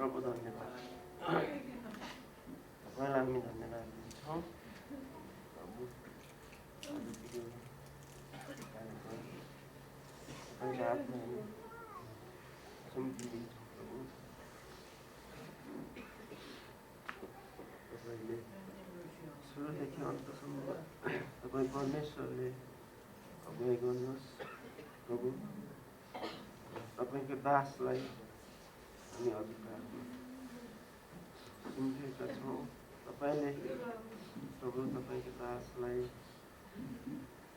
प्रभु धन्यवाद तपाईँलाई हामी धन्यवाद दिन्छौँ प्रभु तपाईँको हातमा हामी सुम्पिदिन्छौँ प्रभु तपाईँले सुरुदेखि अन्तसम्म तपाईँ परमेश्वरले अगुवाई गर्नुहोस् प्रभु तपाईँको दासलाई हामी अधिकारमा सुम्पिएका छौँ तपाईँले प्रभु तपाईँको दासलाई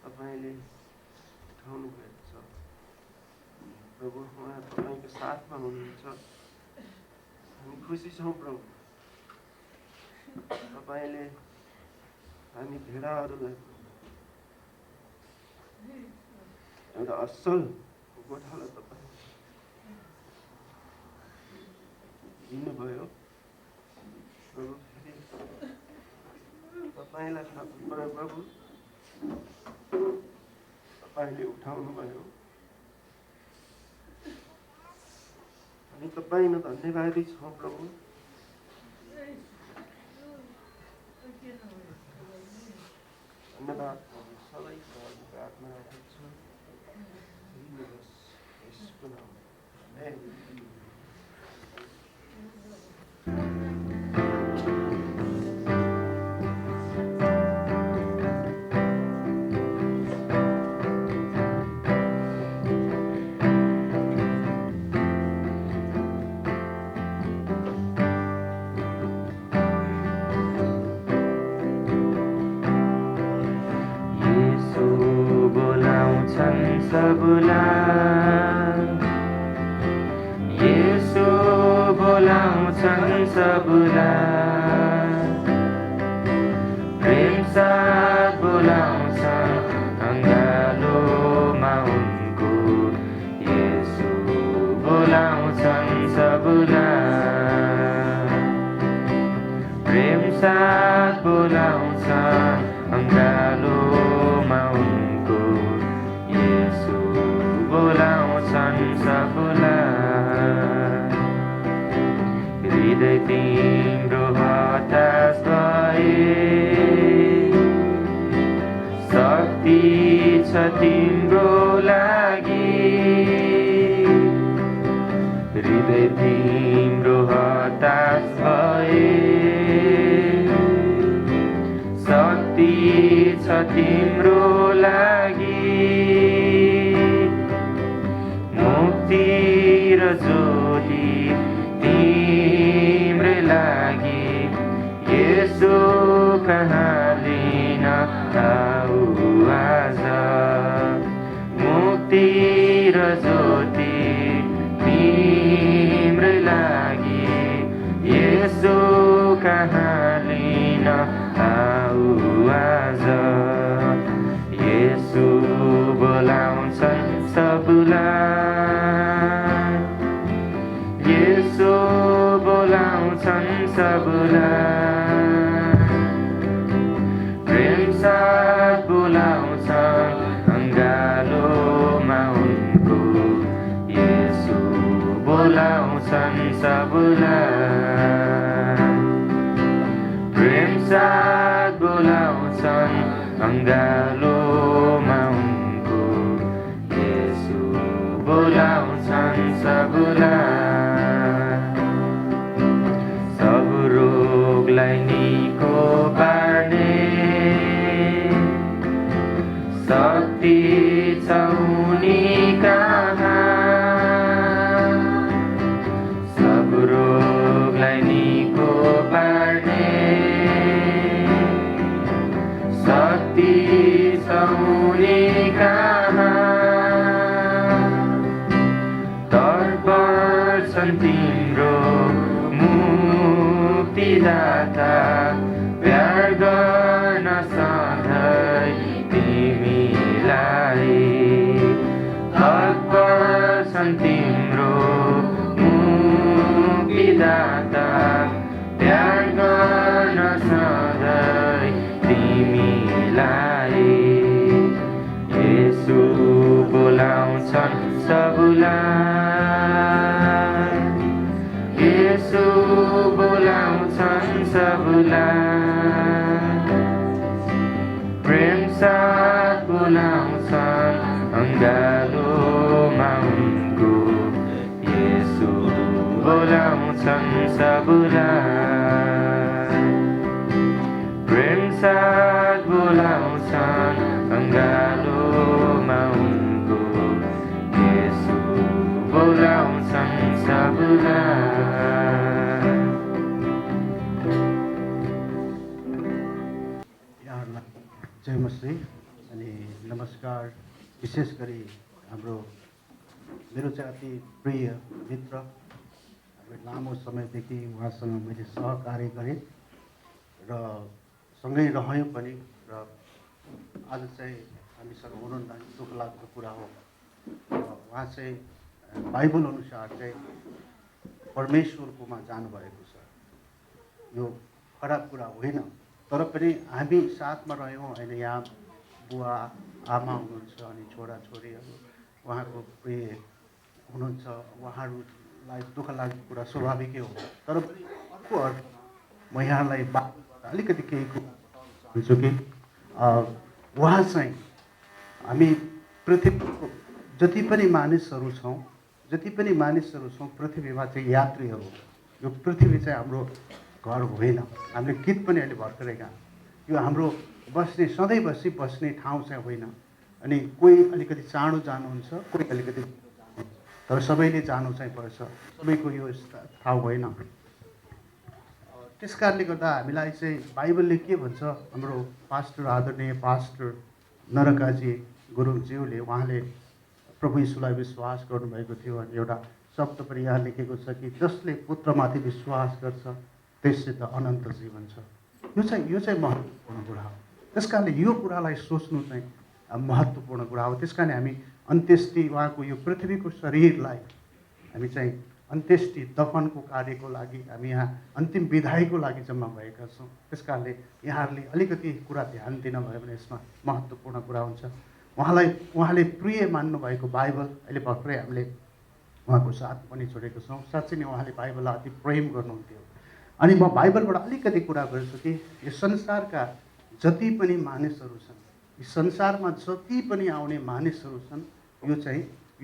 तपाईँले उठाउनु भएको छ प्रभु उहाँ तपाईँको साथमा हुनुहुन्छ हामी खुसी छौँ प्रभु तपाईँले हामी भेडाहरूलाई एउटा असल गोठालो तपाईँ दिनुभयो प्रभु फेरि तपाईँलाई थाहा पऱ्यो प्रभु तपाईँले उठाउनु भयो हामी तपाईँमा धन्यवादी छौँ प्रभु धन्यवाद प्रभु सबैको अधिकारमा राख्छु यसको नाममा येशू बोलाउँछन् सबलाई प्रेम साथ बोलाउँछन् अँगालोमा उनको येशू बोलाउँछन् सबलाई प्रेम साथ बोलाउँछन् अँगालोमा उनको येशू बोलाउँछन् सबलाई हृदय तिम्रो हताश भए शक्ति छ तिम्रो लागि हृदय तिम्रो हताश भए शक्ति छ तिम्रो लागि मुक्ति र ज्योति तिम्रै लागि येशू कहाँ लिन आऊ आज मुक्ति र ज्योति तिम्रै लागि येशू कहाँ लिन आऊ आज येशू बोलाउँछन् सबलाई येशू बोलाउँछन् सबलाई प्रेम साथ बोलाउँछन् अँगालोमा उनको येशू बोलाउँछन् सबलाई प्रेम साथ बोलाउँछन् अँगालोमा उनको येशू बोलाउँछन् सबलाई सब रोगलाई निको पार्ने शक्ति छ उनी कहाँ सब रोगलाई निको पार्ने शक्ति छ उनी कहाँ तर्पर्छन् तिम्रो मुक्तिदाता प्यार गर्न सधैँ तिमीलाई तर्पर्छन् तिम्रो मुक्तिदाता प्यार गर्न सधैँ तिमीलाई येशू बोलाउँछन् सबलाई येशू सबलाई प्रेम साथ बोलाउँछन् अङ्गालोमा उनको येशू बोलाउँछन् सबलाई प्रेम साथ बोलाउँछन् अङ्गालोमा उनको येशू बोलाउँछन् सबलाई जय मसीह अनि नमस्कार। विशेष गरी मेरो चाहिँ अति प्रिय मित्र लामो समयदेखि उहाँसँग मैले सहकार्य गरेँ र सँगै रह्यौँ पनि र आज चाहिँ हामीसँग हुनुहुन्न दुःख लाग्दो कुरा हो। उहाँ चाहिँ बाइबल अनुसार चाहिँ परमेश्वरकोमा जानुभएको छ। यो खराब कुरा होइन, तर पनि हामी साथमा रह्यौँ होइन। यहाँ बुवा आमा हुनुहुन्छ अनि छोराछोरीहरू उहाँको प्रिय हुनुहुन्छ। उहाँहरूलाई दुःख लाग्ने कुरा स्वाभाविकै हो, तर पनि अर्को अर्थ म यहाँलाई अलिकति केही भन्छु कि उहाँ चाहिँ हामी पृथ्वीको जति पनि मानिसहरू छौँ पृथ्वीमा चाहिँ यात्रीहरू। यो पृथ्वी चाहिँ हाम्रो घर होइन। हामीले गीत पनि अहिले भर्खरै गायौँ। यो हाम्रो सधैँ बस्ने ठाउँ चाहिँ होइन। अनि कोही अलिकति चाँडो जानुहुन्छ, कोही अलिकति, तर सबैले जानु चाहिँ पर्छ। सबैको यो ठाउँ होइन। त्यस कारणले गर्दा हामीलाई चाहिँ बाइबलले के भन्छ, हाम्रो पास्टर आदरणीय पास्टर नरकाजी गुरुङज्यूले उहाँले प्रभु यीशुलाई विश्वास गर्नुभएको थियो अनि एउटा शब्द पनि यहाँ लेखेको छ कि जसले पुत्रमाथि विश्वास गर्छ त्यससित अनन्त जीवन छ। यो चाहिँ महत्त्वपूर्ण कुरा हो। त्यस कारणले यो कुरालाई सोच्नु चाहिँ महत्त्वपूर्ण कुरा हो। त्यस कारण हामी अन्त्येष्टि उहाँको यो पृथ्वीको शरीरलाई हामी चाहिँ अन्त्येष्टि दफनको कार्यको लागि हामी यहाँ अन्तिम विदाईको लागि जम्मा भएका छौँ। त्यस कारणले यहाँहरूले अलिकति कुरा ध्यान दिनुभयो भने यसमा महत्त्वपूर्ण कुरा हुन्छ। उहाँले प्रिय मान्नुभएको बाइबल अहिले भर्खरै हामीले उहाँको साथ पनि छोडेको छौँ। साँच्चै नै उहाँले बाइबललाई अति प्रेम गर्नुहुन्थ्यो। अनि म बाइबलबाट अलिकति कुरा गर्छु कि यो संसारका जति पनि मानिसहरू छन्, यो संसारमा जति पनि आउने मानिसहरू छन्,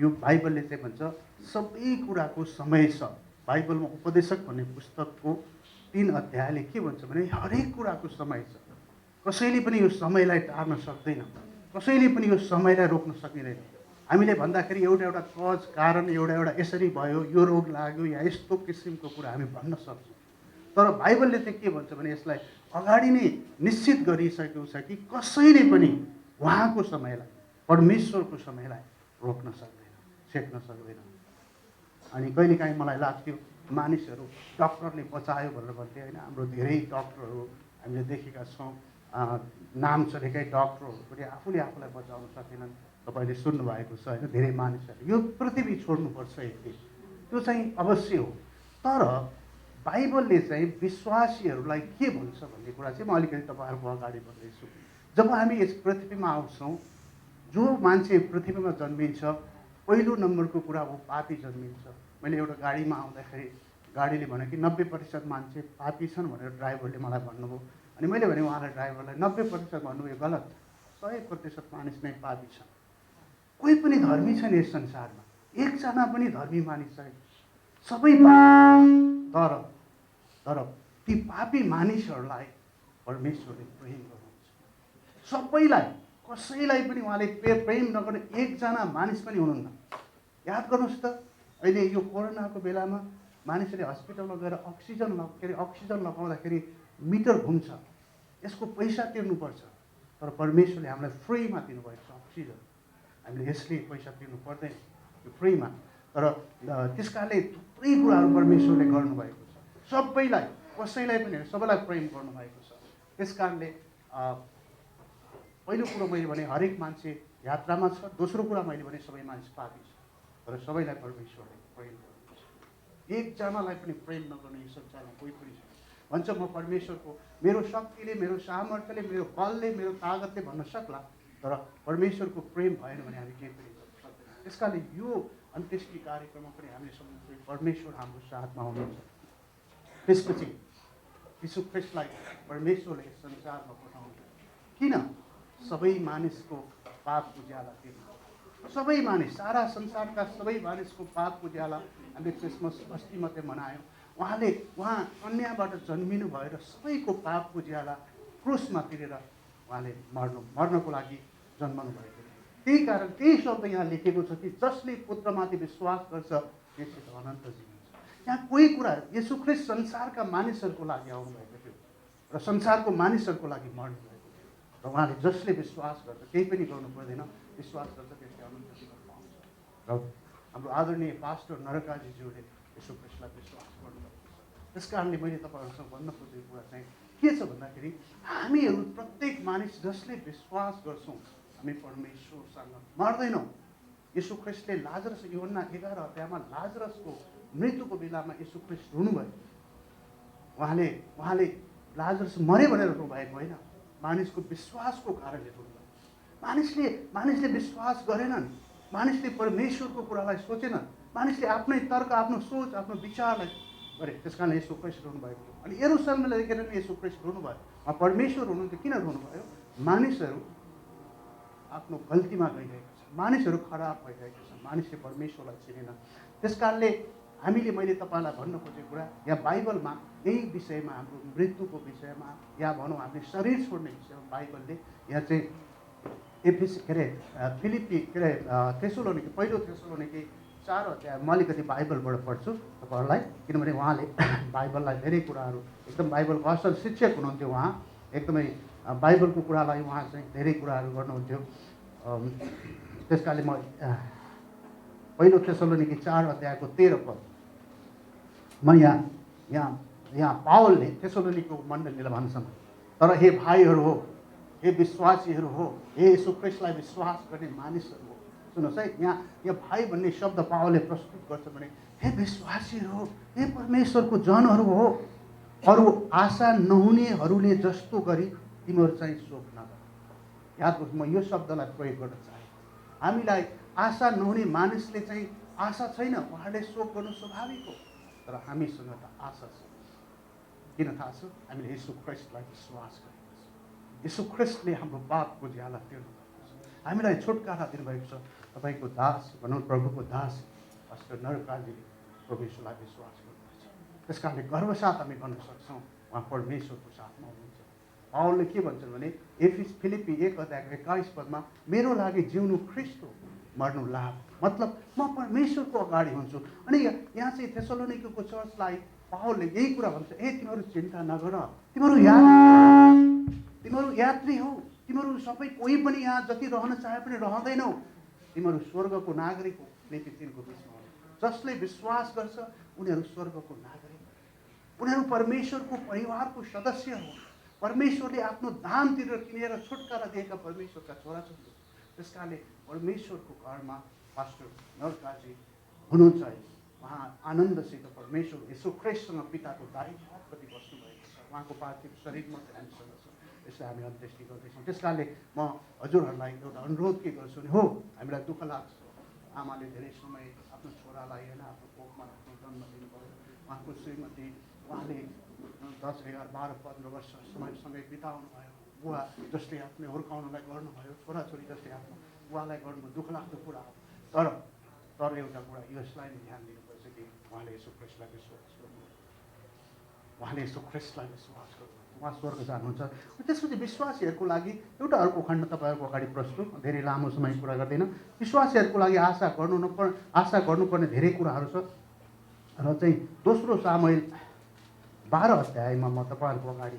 यो बाइबलले चाहिँ भन्छ सबै कुराको समय छ। बाइबलमा उपदेशक भन्ने पुस्तकको 3 अध्यायले के भन्छ भने हरेक कुराको समय छ। कसैले पनि यो समयलाई टार्न सक्दैन, कसैले पनि यो समयलाई रोक्न सकिँदैन। हामीले भन्दाखेरि एउटा कज कारण एउटा यसरी भयो, यो रोग लाग्यो या यस्तो किसिमको कुरा हामी भन्न सक्छौँ। तर बाइबलले चाहिँ के भन्छ भने यसलाई अगाडि नै निश्चित गरिसकेको छ कि कसैले पनि उहाँको समयलाई, परमेश्वरको समयलाई रोक्न सक्दैन, छेक्न सक्दैन। अनि कहिलेकाहीँ मलाई लाग्थ्यो मानिसहरू डक्टरले बचायो भनेर भन्थे होइन। हाम्रो धेरै डक्टरहरू हामीले देखेका छौँ, नाम चलेकै डक्टरहरू पनि आफूले आफूलाई बचाउन सकेनन्। तपाईँले सुन्नुभएको छ होइन। धेरै मानिसहरू यो पृथ्वी छोड्नुपर्छ एक दिन, त्यो चाहिँ अवश्य हो। तर बाइबलले चाहिँ विश्वासीहरूलाई के भन्छ भन्ने कुरा चाहिँ म अलिकति तपाईँहरूको अगाडि बढ्दैछु। जब हामी यस पृथ्वीमा आउँछौँ, जो मान्छे पृथ्वीमा जन्मिन्छ पहिलो नम्बरको कुरा हो पापी जन्मिन्छ। मैले एउटा गाडीमा आउँदाखेरि गाडीले भन्यो कि 90% मान्छे पापी छन् भनेर ड्राइभरले मलाई भन्नुभयो। अनि मैले भने उहाँलाई ड्राइभरलाई 90% भन्नुभयो गलत, 100% मानिस नै पापी छन्। कोही पनि धर्मी छैन यस संसारमा, एकजना पनि धर्मी मानिस छैन, सबै तर ती पापी मानिसहरूलाई परमेश्वरले प्रेम गर्नुहुन्छ। सबैलाई, कसैलाई पनि उहाँले प्रेम नगर्ने एकजना मानिस पनि हुनुहुन्न। याद गर्नुहोस् त, अहिले यो कोरोनाको बेलामा मानिसले हस्पिटलमा गएर अक्सिजन लगाउँदाखेरि मिटर घुम्छ, यसको पैसा तिर्नुपर्छ। तर परमेश्वरले हामीलाई फ्रीमा दिनुभएको छ अक्सिजन। हामीले यसले पैसा तिर्नु पर्दैन, यो फ्रीमा। तर त्यस कारणले थुप्रै कुराहरू परमेश्वरले गर्नुभएको छ। सबैलाई, कसैलाई पनि सबैलाई प्रेम गर्नुभएको छ। त्यस कारणले पहिलो कुरो मैले भने हरेक मान्छे यात्रामा छ। दोस्रो कुरा मैले भने सबै मान्छे पापी छ, तर सबैलाई परमेश्वरले प्रेम गर्नुहुन्छ। एकजनालाई पनि प्रेम नगर्ने यो संसारमा कोही पनि छैन। भन्छ म परमेश्वरको मेरो शक्तिले, मेरो सामर्थ्यले, मेरो बलले, मेरो तागतले भन्न सक्ला, तर परमेश्वरको प्रेम भएन भने हामी केही पनि गर्न सक्दैनौँ। त्यस कारणले यो अन्त्येष्टि कार्यक्रममा पनि हामीले सम्झौँ परमेश्वर हाम्रो साथमा हुनुहुन्छ। त्यसपछि यीशु ख्रिस्टलाई परमेश्वरले संसारमा पठाउनु किन? सबै मानिसको पाप उज्याला तिर्नु। सबै मानिस, सारा संसारका सबै मानिसको पाप उज्याला हामीले क्रिसमस अस्ति मात्रै मनायौँ। उहाँ कन्याबाट जन्मिनु भएर सबैको पाप उज्याला क्रुसमा तिरेर उहाँले मर्नको लागि जन्मनु भएको। त्यही कारण त्यही शब्द यहाँ लेखेको छ कि जसले पुत्रमाथि विश्वास गर्छ त्यसले अनन्त जीवन छ। यहाँ कोही कुरा येशू ख्रिस्ट संसारका मानिसहरूको लागि आउनुभएको थियो र संसारको मानिसहरूको लागि मर्नुभएको थियो र उहाँले जसले विश्वास गर्छ केही पनि गर्नु पर्दैन, विश्वास गर्छ त्यसले अनन्त जीवन पाउँछ। र हाम्रो आदरणीय पास्टर नरकाजीज्यूले येशू ख्रिस्टलाई विश्वास गर्नुभएको छ। त्यस कारणले मैले तपाईँहरूसँग भन्न खोजेको कुरा चाहिँ के छ भन्दाखेरि हामीहरू प्रत्येक मानिस जसले विश्वास गर्छौँ हामी परमेश्वरसँग मर्दैनौँ। येशू ख्रिस्टले लाजरस यूहन्ना 11 अध्यायमा लाजरसको मृत्युको बेलामा येशू ख्रिस्ट रुनुभयो। उहाँले लाजरस मरे भनेर रुनुभएको होइन, मानिसको विश्वासको कारणले रुनुभयो। मानिसले विश्वास गरेनन्, मानिसले परमेश्वरको कुरालाई सोचेनन्, मानिसले आफ्नै तर्क, आफ्नो सोच, आफ्नो विचारलाई गरे। त्यस कारण येशू ख्रिस्ट रुनुभएको थियो। अनि यरुशलेमलाई देखेर नि येशू ख्रिस्ट रुनुभयो। उहाँ परमेश्वर हुनुहुन्थ्यो, किन रुनुभयो? मानिसहरू आफ्नो गल्तीमा गइरहेको छ, मानिसहरू खराब भइरहेको छ, मानिसले परमेश्वरलाई चिनेन। त्यस कारणले हामीले मैले तपाईँलाई भन्न खोजेको कुरा यहाँ बाइबलमा यही विषयमा, हाम्रो मृत्युको विषयमा या भनौँ हामीले शरीर छोड्ने विषयमा बाइबलले यहाँ चाहिँ फिलिप्पी थेसलोनिके पहिलो थेसलोनिके 4 अध्याय म अलिकति बाइबलबाट पढ्छु तपाईँहरूलाई, किनभने उहाँले बाइबललाई धेरै कुराहरू एकदम बाइबलको असल शिक्षक हुनुहुन्थ्यो। उहाँ एकदमै बाइबलको कुरालाई उहाँ चाहिँ धेरै कुराहरू गर्नुहुन्थ्यो। त्यस कारणले म पहिलो थेसलोनिके 4 अध्यायको 13 पद म यहाँ पावलले थेसलोनिको मण्डलीलाई भन्छन्, तर हे भाइहरू हो, हे विश्वासीहरू हो, हे येशू ख्रिस्टलाई विश्वास गर्ने मानिसहरू हो। सुन्नुहोस् है, यहाँ भाइ भन्ने शब्द पावलले प्रस्तुत गर्छ भने हे विश्वासीहरू हो, हे परमेश्वरको जनहरू हो, अरू आशा नहुनेहरूले जस्तो गरी तिमीहरू चाहिँ शोक नगर। याद गर्नु, म यो शब्दलाई प्रयोग गर्न चाहेँ। हामीलाई आशा नहुने मानिसले चाहिँ आशा छैन, उहाँले शोक गर्नु स्वाभाविक हो, तर हामीसँग त आशा छ। किन थाहा छ? हामीले येशू ख्रिस्टलाई विश्वास गरेको छ। येशू ख्रिस्टले हाम्रो पापको ज्याला तिर्नु भएको छ, हामीलाई छुटकारा दिनुभएको छ। तपाईँको दास भनौँ, प्रभुको दास पास्टर नरकाजीले प्रभु येशूलाई विश्वास गर्नुहुन्छ। त्यस कारणले गर्वसाथ हामी भन्न सक्छौँ उहाँ परमेश्वरको साथमा हुनुहुन्छ। पावलले के भन्छन् भने फिलिप्पी 1 अध्यायको 21 पदमा मेरो लागि जिउनु ख्रिस्ट हो, मर्नु लाभ। मतलब म परमेश्वरको अगाडि हुन्छु। अनि यहाँ चाहिँ थेसलोनिकेको चर्चलाई पावलले यही कुरा भन्छ, ए तिमीहरू चिन्ता नगर, तिमीहरू यात्री हौ, तिमीहरू सबै कोही पनि यहाँ जति रहन चाहे पनि रहँदैनौ, तिमीहरू स्वर्गको नागरिक हो। फिलिप्पी 3को 20 मा जसले विश्वास गर्छ उनीहरू स्वर्गको नागरिक, उनीहरू परमेश्वरको परिवारको सदस्य हो। परमेश्वरले आफ्नो दान तिरेर किनेर छुटकारा दिएका परमेश्वरका छोराछोरी। त्यस कारणले परमेश्वरको घरमा पास्टर नरकाजी हुनुहुन्छ। उहाँ आनन्दसित परमेश्वर येशू ख्रिस्टसँग पिताको दाहिने हातपट्टि बस्नुभएको छ। उहाँको पार्थिव शरीर मात्रै हामीसँग छ, यसलाई हामी अन्त्येष्टि गर्दैछौँ। त्यस कारणले म हजुरहरूलाई एउटा अनुरोध के गर्छु भने, हो हामीलाई दुःख लाग्छ, आमाले धेरै समय आफ्नो छोरालाई होइन आफ्नो कोखमा आफ्नो जन्म दिनुभयो। उहाँको श्रीमती उहाँले 10, 11, 12, 15 वर्ष समयसँगै बिताउनु भयो। बुवा जसले आफ्नो हुर्काउनलाई गर्नुभयो, छोराछोरी जसले आफ्नो बुवालाई गर्नुभयो, दुःख लाग्दो कुरा हो। तर एउटा कुरा यसलाई नै ध्यान दिनुपर्छ कि उहाँले येशू ख्रिस्टलाई विश्वास गर्नु, उहाँले येशू ख्रिस्टलाई विश्वास गर्नु, उहाँ स्वर्ग जानुहुन्छ। त्यसपछि विश्वासीहरूको लागि एउटा अर्को खण्ड तपाईँहरूको अगाडि प्रस्तुत, धेरै लामो समय कुरा गर्दैन। विश्वासीहरूको लागि आशा गर्नुपर्ने धेरै कुराहरू छ र चाहिँ दोस्रो सामुएल 12 अध्यायमा म तपाईँहरूको अगाडि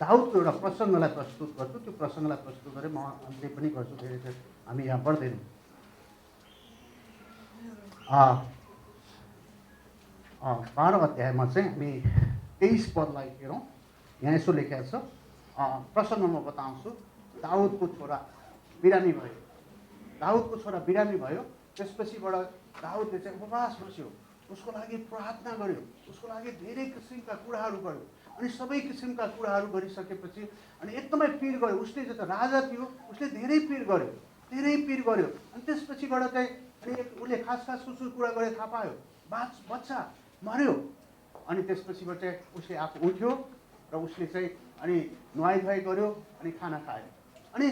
दाउदको एउटा प्रसङ्गलाई प्रस्तुत गर्छु। त्यो प्रसङ्गलाई प्रस्तुत गरेर म अन्त्य पनि गर्छु, धेरै हामी यहाँ पढ्दैनौँ। 12 अध्यायमा चाहिँ हामी 23 पदलाई हेरौँ। यहाँ यसो लेखेको छ, प्रसङ्ग म बताउँछु। दाउदको छोरा बिरामी भयो। त्यसपछिबाट दाउदले चाहिँ उपवास बस्यो, उसको लागि प्रार्थना गर्यो, उसको लागि धेरै किसिमका कुराहरू गर्यो। अनि सबै किसिमका कुराहरू गरिसकेपछि अनि एकदमै पिर गर्यो। उसले चाहिँ राजा थियो, उसले धेरै पिर गर्यो। अनि त्यसपछिबाट चाहिँ अनि उसले खास सुसुर कुरा गरेर थाहा पायो, बच्चा मर्यो। अनि त्यसपछिबाट चाहिँ उसले आफू उठ्यो र उसले चाहिँ अनि नुहाइ गर्यो अनि खाना खायो। अनि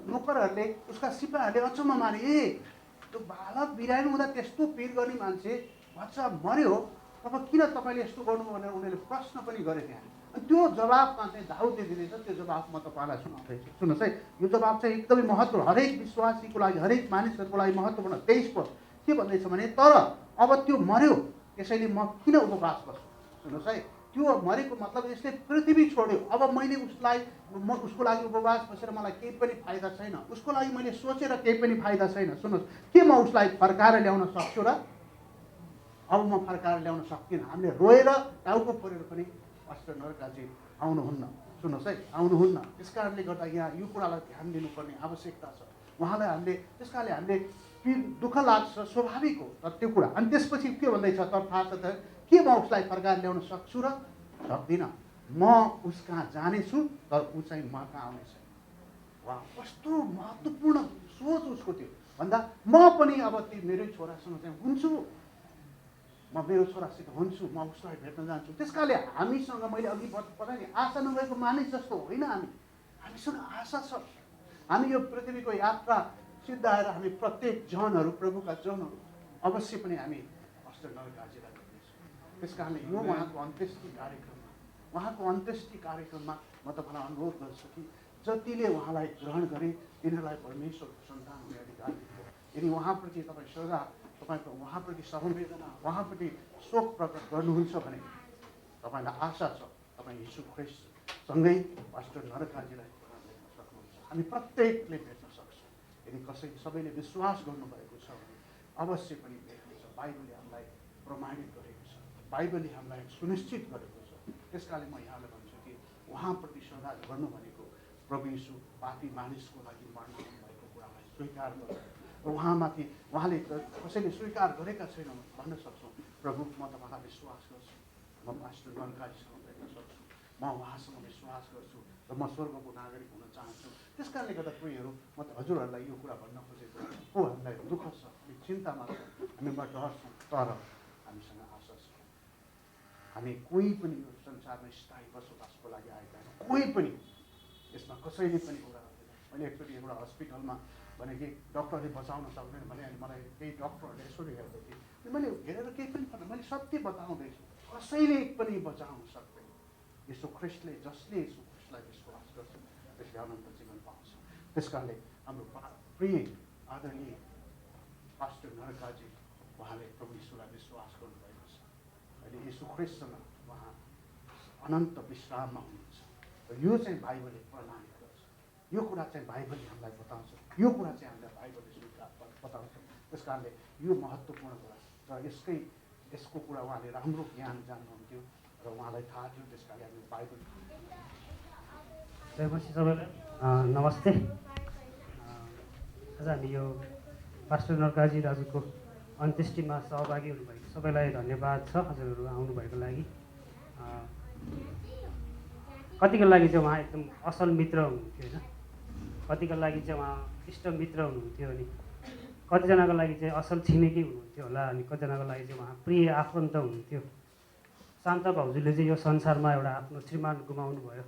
नोकरहरूले उसका सिपाहीहरूले अचम्म मारे, ए त्यो बालक बिरामी हुँदा त्यस्तो पिर गर्ने मान्छे बच्चा मर्यो, अब किन तपाईँले यस्तो गर्नु भनेर उनीहरूले प्रश्न पनि गरे त्यहाँ। अनि त्यो जवाबमा चाहिँ दाउदले दिँदैछ, त्यो जवाब म तपाईँलाई सुनाउँदैछु। सुन्नुहोस् है, यो जवाब चाहिँ एकदमै महत्त्व, हरेक विश्वासीको लागि, हरेक मानिसहरूको लागि महत्त्वपूर्ण। 23 पद के भन्दैछ भने, तर अब त्यो मर्यो त्यसैले म किन उपवास बस्छु। सुन्नुहोस् है, त्यो मरेको मतलब यसले पृथ्वी छोड्यो, अब मैले उसको लागि उपवास बसेर मलाई केही पनि फाइदा छैन, उसको लागि मैले सोचेर केही पनि फाइदा छैन। सुन्नुहोस्, के म उसलाई फर्काएर ल्याउन सक्छु र? अब म फर्काएर ल्याउन सक्दिनँ। हामीले रोएर टाउको फोरेर पनि पास्टर नरकाजी आउनुहुन्न। सुन्नुहोस् है, आउनुहुन्न। त्यस कारणले गर्दा यहाँ यो कुरालाई ध्यान दिनुपर्ने आवश्यकता छ। उहाँलाई हामीले, त्यस कारणले हामीले दुःख लाग्छ, स्वाभाविक हो तर त्यो कुरा। अनि त्यसपछि के भन्दैछ त थाहा छ त, के म उसलाई फर्काएर ल्याउन सक्छु र? सक्दिनँ। म उस कहाँ जानेछु तर ऊ चाहिँ म कहाँ आउनेछ। वा, कस्तो महत्त्वपूर्ण सोच उसको थियो भन्दा, म पनि अब त्यो मेरै छोरासँग चाहिँ हुन्छु, म मेरो छोरासित हुन्छु, म उसलाई भेट्न जान्छु। त्यस कारणले हामीसँग, मैले अघि बताएँ नि, आशा नभएको मानिस जस्तो होइन हामीसँग आशा छ। हामी यो पृथ्वीको यात्रा सिद्धाएर हामी प्रत्येक जनहरू, प्रभुका जनहरू अवश्य पनि हामी पास्टर नरकाजीलाई भेट्नेछौँ। त्यस कारणले यो उहाँको अन्त्येष्टि कार्यक्रममा म तपाईँलाई अनुरोध गर्छु कि जतिले उहाँलाई ग्रहण गरे तिनीहरूलाई परमेश्वरको सन्तान हुने अधिकार दियो। यदि उहाँप्रति तपाईँ श्रद्धा, तपाईँको उहाँप्रति संवेदना, उहाँप्रति शोक प्रकट गर्नुहुन्छ भने तपाईँलाई आशा छ, तपाईँ यीशु ख्रिस्टसँगै पास्टर नरकाजीलाई ग्रहण गर्न सक्नुहुन्छ। हामी प्रत्येकले भेट्न सक्छौँ। यदि सबैले विश्वास गर्नुभएको छ भने अवश्य पनि भेट्नेछ। बाइबलले हामीलाई प्रमाणित गरेको छ, बाइबलले हामीलाई सुनिश्चित गरेको छ। त्यस कारणले म यहाँलाई भन्छु कि उहाँप्रति श्रद्धा गर्नु भनेको प्रभु यीशु पापी मानिसको लागि मर्न भएको कुरालाई स्वीकार गर्नु। उहाँमाथि उहाँले कसैले स्वीकार गरेका छैनन् भन्न सक्छौँ, प्रभु म तपाईँलाई विश्वास गर्छु, म पास्टर नरकाजीसँग भेट्न सक्छु, म उहाँसँग विश्वास गर्छु र म स्वर्गको नागरिक हुन चाहन्छु। त्यस कारणले गर्दा प्रियहरू, म त हजुरहरूलाई यो कुरा भन्न खोजेको हो, हामीलाई दुःख छ, हामी चिन्तामा छौँ, हामीमा डर छौँ, तर हामीसँग आशा छ। हामी कोही पनि यो संसारमा स्थायी बसोबासको लागि आएका होइन, कोही पनि यसमा कसैले पनि कुरा गर्दैन। मैले एकचोटि एउटा हस्पिटलमा भने कि डक्टरले बचाउन सक्दैन भने, अनि मलाई केही डक्टरहरूले यसरी हेर्दै थिएँ। मैले हेरेर केही पनि भन्नु, मैले सत्य बताउँदैछु, कसैले पनि बचाउन सक्दैन। यसो ख्रिस्टले, जसले यसो ख्रिस्टलाई विश्वास गर्छ त्यसले अनन्त जीवन पाउँछ। त्यस कारणले हाम्रो प्रिय आदरणीय पास्टर नरकाजी, उहाँले प्रभु यीशुलाई विश्वास गर्नुभएको छ। अहिले यीशु ख्रिस्टसँग उहाँ अनन्त विश्राममा हुनुहुन्छ र यो चाहिँ बाइबलले प्रमाणित गर्छ। यो कुरा चाहिँ बाइबलले हामीलाई बताउँछ, यो कुरा चाहिँ हामीलाई बाइबलले स्वीकार बताउँछ। त्यस कारणले यो महत्त्वपूर्ण कुरा र यसको कुरा उहाँले राम्रो ज्ञान जान्नुहुन्थ्यो र उहाँलाई थाहा थियो। त्यस कारणले हामी बाइबल सबैलाई नमस्ते। आज हामी यो पास्टर नरकाजी दाजुको अन्त्येष्टिमा सहभागी हुनुभएको सबैलाई धन्यवाद छ, हजुरहरू आउनुभएको लागि। कतिको लागि चाहिँ उहाँ एकदम असल मित्र हुनुहुन्थ्यो होइन, कतिको लागि चाहिँ उहाँ इष्ट मित्र हुनुहुन्थ्यो, अनि कतिजनाको लागि चाहिँ असल छिमेकी हुनुहुन्थ्यो होला, अनि कतिजनाको लागि चाहिँ उहाँ प्रिय आफन्त हुनुहुन्थ्यो। शान्त भाउजूले चाहिँ यो संसारमा एउटा आफ्नो श्रीमान गुमाउनु भयो।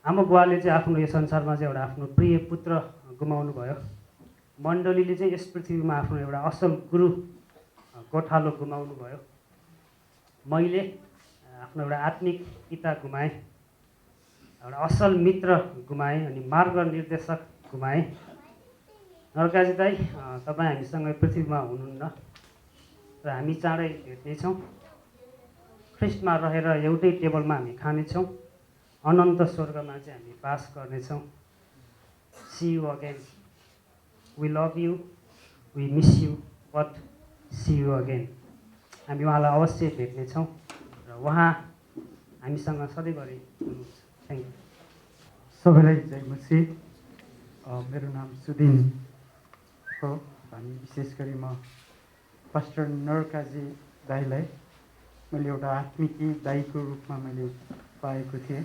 आमा बुवाले चाहिँ आफ्नो यो संसारमा चाहिँ एउटा आफ्नो प्रिय पुत्र गुमाउनु भयो। मण्डलीले चाहिँ यस पृथ्वीमा आफ्नो एउटा असल गुरु गोठालो गुमाउनु भयो। मैले आफ्नो एउटा आत्मिक पिता गुमाएँ, एउटा असल मित्र गुमाएँ, अनि मार्ग निर्देशक गुमाएँ। नरकाजी दाइ, तपाईँ हामीसँग पृथ्वीमा हुनुहुन्न र हामी चाँडै भेट्नेछौँ। ख्रिस्टमा रहेर एउटै टेबलमा हामी खानेछौँ, अनन्त स्वर्गमा चाहिँ हामी बास गर्नेछौँ। See you again. We love you, we miss you, but see you again. हामी उहाँलाई अवश्य भेट्नेछौँ र उहाँ हामीसँग सधैँभरि हुनुहुन्छ। Thank you. सबैलाई जय मसीह। मेरो नाम सुदिन हो अनि विशेष गरी म पास्टर नरकाजी दाईलाई मैले एउटा आत्मिकी दाईको रूपमा मैले पाएको थिएँ।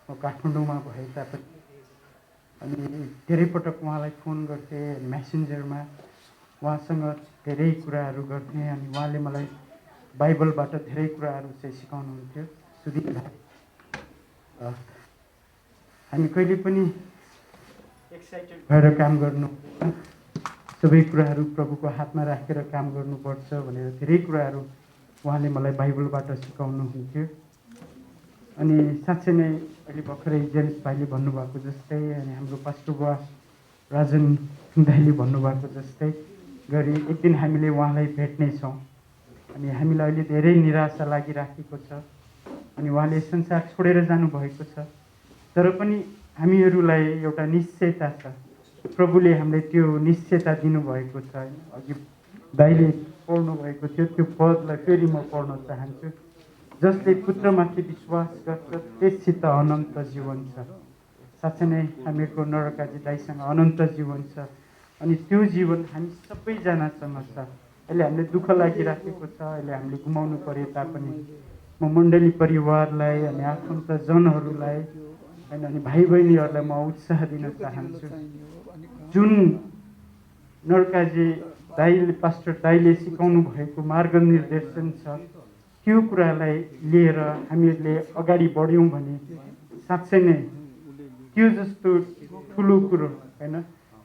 म काठमाडौँमा भए तापनि अनि धेरै पटक उहाँलाई फोन गर्थेँ, मेसेन्जरमा उहाँसँग धेरै कुराहरू गर्थेँ अनि उहाँले मलाई बाइबलबाट धेरै कुराहरू चाहिँ सिकाउनुहुन्थ्यो। सुदिन दाई हामी कहिले पनि एक्साइटेड भएर काम गर्नु, सबै कुराहरू प्रभुको हातमा राखेर काम गर्नुपर्छ भनेर धेरै कुराहरू उहाँले मलाई बाइबलबाट सिकाउनुहुन्थ्यो। अनि साँच्चै नै अहिले भर्खरै जेम्स भाइले भन्नुभएको जस्तै अनि हाम्रो पास्टर बुवा राजन दाइले भन्नुभएको जस्तै गरी एक दिन हामीले उहाँलाई भेट्नेछौँ। अनि हामीलाई अहिले धेरै निराशा लागिराखेको छ अनि उहाँले संसार छोडेर जानुभएको छ। तर पनि हामीहरूलाई एउटा निश्चयता छ, प्रभुले हामीलाई त्यो निश्चयता दिनुभएको छ। अघि दाइले पढ्नु भएको थियो त्यो पदलाई फेरि म पढ्न चाहन्छु। जसले पुत्रमाथि विश्वास गर्छ त्यससित अनन्त जीवन छ। साँच्चै नै हामीहरूको नरकाजी दाइसँग अनन्त जीवन छ अनि त्यो जीवन हामी सबैजनासँग छ। अहिले हामीले दुःख लागिराखेको छ, अहिले हामीले गुमाउनु परे तापनि म मण्डली परिवारलाई अनि आफन्तजनहरूलाई होइन अनि भाइ बहिनीहरूलाई म उत्साह दिन चाहन्छु। जुन नरकाजी दाइले पास्टर दाइले सिकाउनु भएको मार्गनिर्देशन छ त्यो कुरालाई लिएर हामीहरूले अगाडि बढ्यौँ भने साँच्चै नै त्यो जस्तो ठुलो कुरो होइन,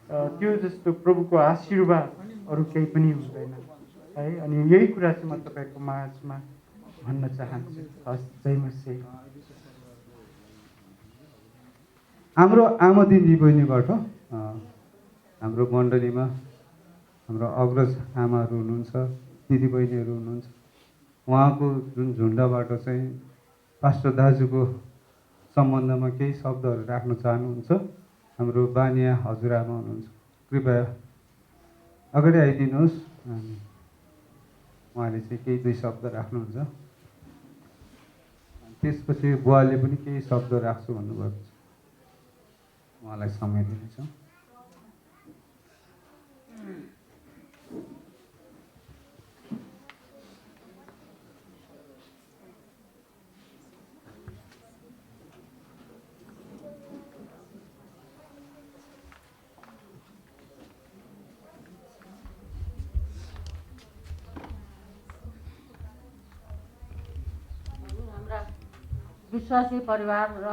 त्यो जस्तो प्रभुको आशीर्वाद अरू केही पनि हुँदैन है। अनि यही कुरा चाहिँ म तपाईँको माझमा भन्न चाहन्छु। हस्, जय मसीह। हाम्रो आमा दिदी बहिनीबाट हाम्रो मण्डलीमा हाम्रो अग्रज आमाहरू हुनुहुन्छ, दिदीबहिनीहरू हुनुहुन्छ, उहाँको जुन झुन्डबाट चाहिँ पास्टर दाजुको सम्बन्धमा केही शब्दहरू राख्न चाहनुहुन्छ। हाम्रो बानिया हजुरआमा हुनुहुन्छ, कृपया अगाडि आइदिनुहोस्। उहाँले चाहिँ केही दुई शब्द राख्नुहुन्छ। त्यसपछि बुवाले पनि केही शब्द राख्छु भन्नुभएको छ, उहाँलाई समय दिनेछौँ। विश्वासी परिवार र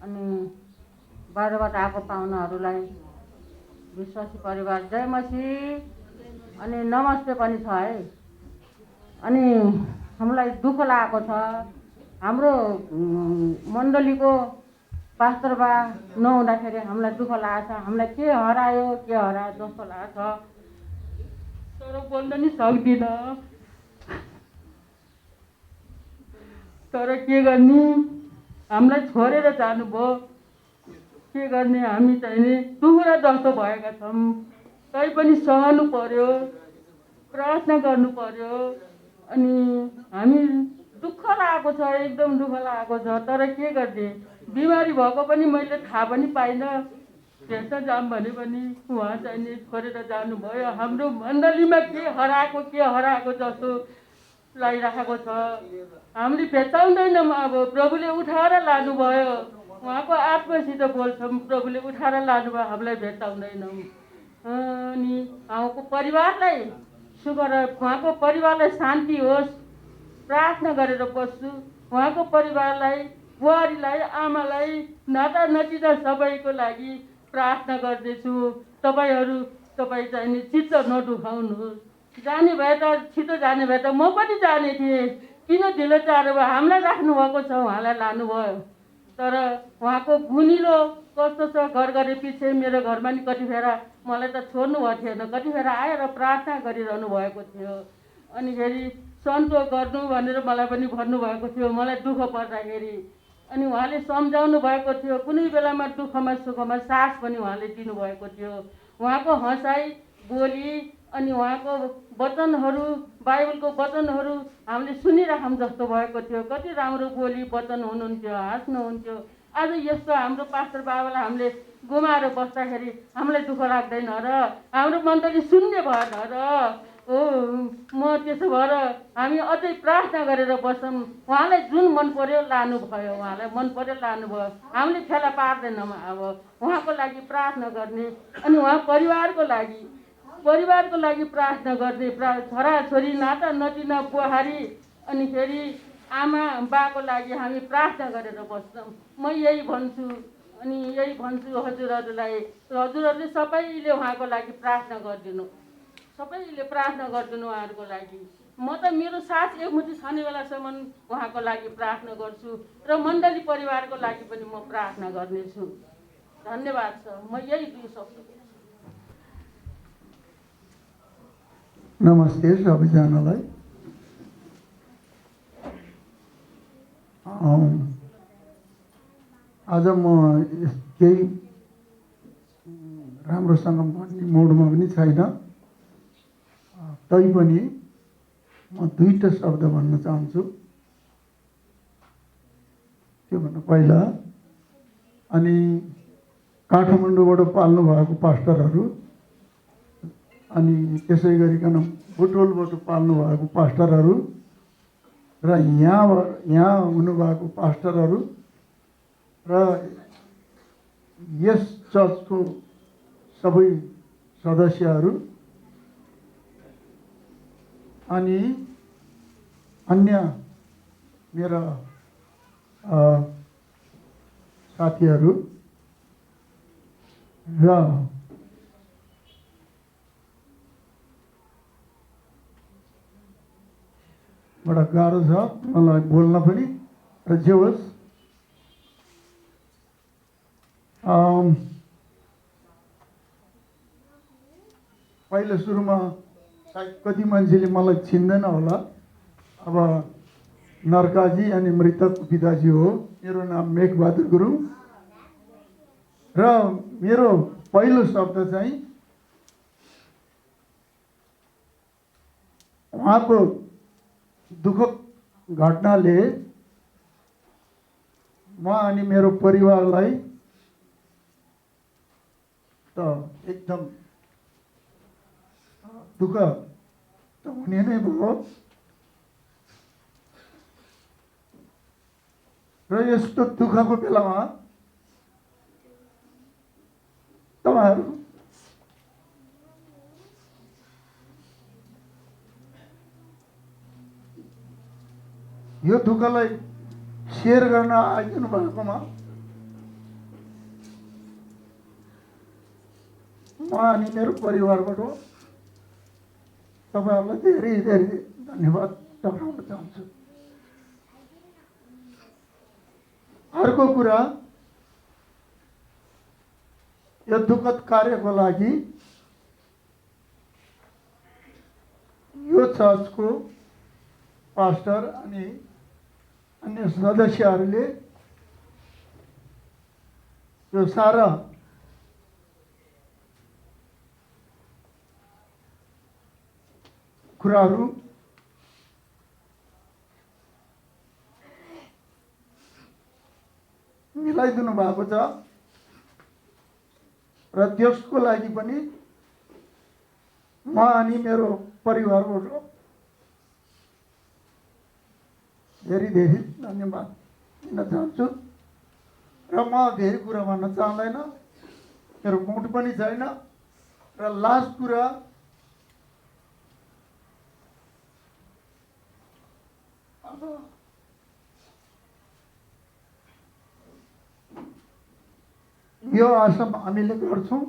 अनि बाहिरबाट आएको पाहुनाहरूलाई विश्वासी परिवार जय मसीह अनि नमस्ते पनि छ है। अनि हामीलाई दुःख लागेको छ, हाम्रो मण्डलीको पास्टर बा नहुँदाखेरि हामीलाई दुःख लागेको छ। हामीलाई के हरायो जस्तो लागेको छ, तर बोल्न नि सक्दिनँ। तर के गर्ने, हामीलाई छोडेर जानुभयो, के गर्ने। हामी चाहिँ नि टुक्रा जस्तो भएका छौँ, तैपनि सहनु पर्यो, प्रार्थना गर्नु पर्यो। अनि हामी दुःख लागेको छ, एकदम दुःख लागेको छ। तर के गर्ने, बिमारी भएको पनि मैले थाहा पनि पाइनँ। भेट्न जाऊँ भने पनि उहाँ चाहिँ नि छोडेर जानुभयो। हाम्रो मण्डलीमा के हराएको जस्तो लागिरहेको छ। हामीले भेटाउँदैनौँ। अब प्रभुले उठाएर लानुभयो, उहाँको आत्मासित बोल्छौँ, प्रभुले उठाएर लानुभयो, हामीलाई भेटाउँदैनौँ। अनि उहाँको परिवारलाई सुख र उहाँको परिवारलाई शान्ति होस् प्रार्थना गरेर बस्छु। उहाँको परिवारलाई, बुहारीलाई, आमालाई, नाता नचिता सबैको लागि प्रार्थना गर्दैछु। तपाईँ चाहिँ नि चित्त नदुखाउनुहोस्। जाने भए त छिटो जाने भए त म पनि जाने थिएँ, किन ढिलो चाँडो भयो। हामीलाई राख्नुभएको छ, उहाँलाई लानुभयो। तर उहाँको गुनिलो कस्तो छ, घर गरे पछि मेरो घरमा नि कतिखेर मलाई त छोड्नु भएको थिएन, कतिखेर आएर प्रार्थना गरिरहनु भएको थियो। अनि फेरि सन्चो गर्नु भनेर मलाई पनि भन्नुभएको थियो, मलाई दुःख पर्दाखेरि। अनि उहाँले सम्झाउनु भएको थियो, कुनै बेलामा दुःखमा सुखमा साथ पनि उहाँले दिनुभएको थियो। उहाँको हँसाइ बोली अनि उहाँको वचनहरू, बाइबलको वचनहरू हामीले सुनिराखौँ जस्तो भएको थियो। कति राम्रो बोली वचन हुनुहुन्थ्यो, हाँस्नुहुन्थ्यो। आज यस्तो हाम्रो पास्टर बाबालाई हामीले गुमाएर बस्दाखेरि हामीलाई दुःख लाग्दैन र? हाम्रो मण्डली शून्य भएन र? म त्यसो भएर हामी अझै प्रार्थना गरेर बस्छौँ। उहाँलाई जुन मन पर्यो लानुभयो, उहाँलाई मन पर्यो लानुभयो, हामीले फेला पार्दैनौँ। अब उहाँको लागि प्रार्थना गर्ने अनि उहाँ परिवारको लागि प्रार्थना गर्ने, छोराछोरी, नाता नतिना, बुहारी अनि फेरि आमा बाको लागि हामी प्रार्थना गरेर बस्छौँ। म यही भन्छु अनि यही भन्छु हजुरहरूलाई, हजुरहरूले सबैले उहाँको लागि प्रार्थना गरिदिनु, सबैले प्रार्थना गरिदिनु उहाँहरूको लागि। म त मेरो सास एकमुठी छने बेलासम्म उहाँको लागि प्रार्थना गर्छु र मण्डली परिवारको लागि पनि म प्रार्थना गर्नेछु। धन्यवाद छ। म यही 2 शब्द। नमस्ते सबैजनालाई। आज म केही राम्रोसँग भन्ने मोडमा पनि छैन, तैपनि म 2टा शब्द भन्न चाहन्छु। त्योभन्दा पहिला अनि काठमाडौँबाट पाल्नु भएको पास्टरहरू अनि त्यसै गरिकन बुटोलबाट पाल्नु भएको पास्टरहरू र यहाँ हुनुभएको पास्टरहरू र यस चर्चको सबै सदस्यहरू अनि अन्य मेरा साथीहरू र बडा गाह्रो छ मलाई बोल्न पनि, र जे होस् पहिलो सुरुमा सायद कति मान्छेले मलाई चिन्दैन होला। अब नरकाजी अनि मृतक पिताजी हो। मेरो नाम मेघबहादुर गुरुङ र मेरो पहिलो शब्द चाहिँ उहाँको दुःख घटनाले म अनि मेरो परिवारलाई त एकदम दुःख त हुने नै भयो। र यस्तो दुःखको बेलामा तपाईँहरू यो दुःखलाई सेयर गर्न आइदिनु भएकोमा म अनि मेरो परिवारबाट तपाईँहरूलाई धेरै धेरै धन्यवाद टक्राउन चाहन्छु। अर्को कुरा, यो दुःखद कार्यको लागि यो चर्चको पास्टर अनि अन्य सदस्यहरूले यो सारा कुराहरू मिलाइदिनु भएको छ र त्यसको लागि पनि म अनि मेरो परिवारबाट धेरै धेरै धन्यवाद दिन चाहन्छु। र म धेरै कुरा भन्न चाहँदैन, मेरो मुड पनि छैन। र लास्ट कुरा, अब यो आशा हामीले गर्छौँ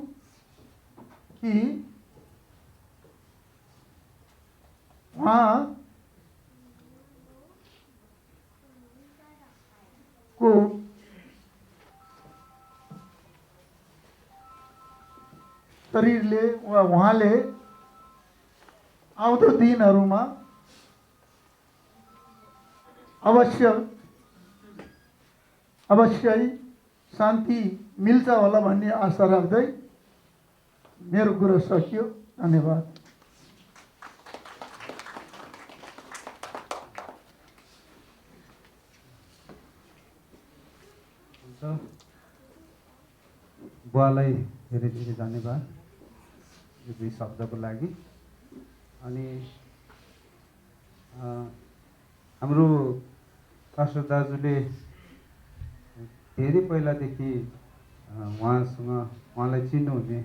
कि उहाँको शरीरले वा उहाँले आउँदो दिनहरूमा अवश्य शान्ति मिल्छ होला भन्ने आशा राख्दै मेरो कुरा सकियो। धन्यवाद। बुवालाई धेरै धेरै धन्यवाद यो 2 शब्दको लागि। अनि हाम्रो पास्टर दाजुले धेरै पहिलादेखि उहाँलाई चिन्नुहुने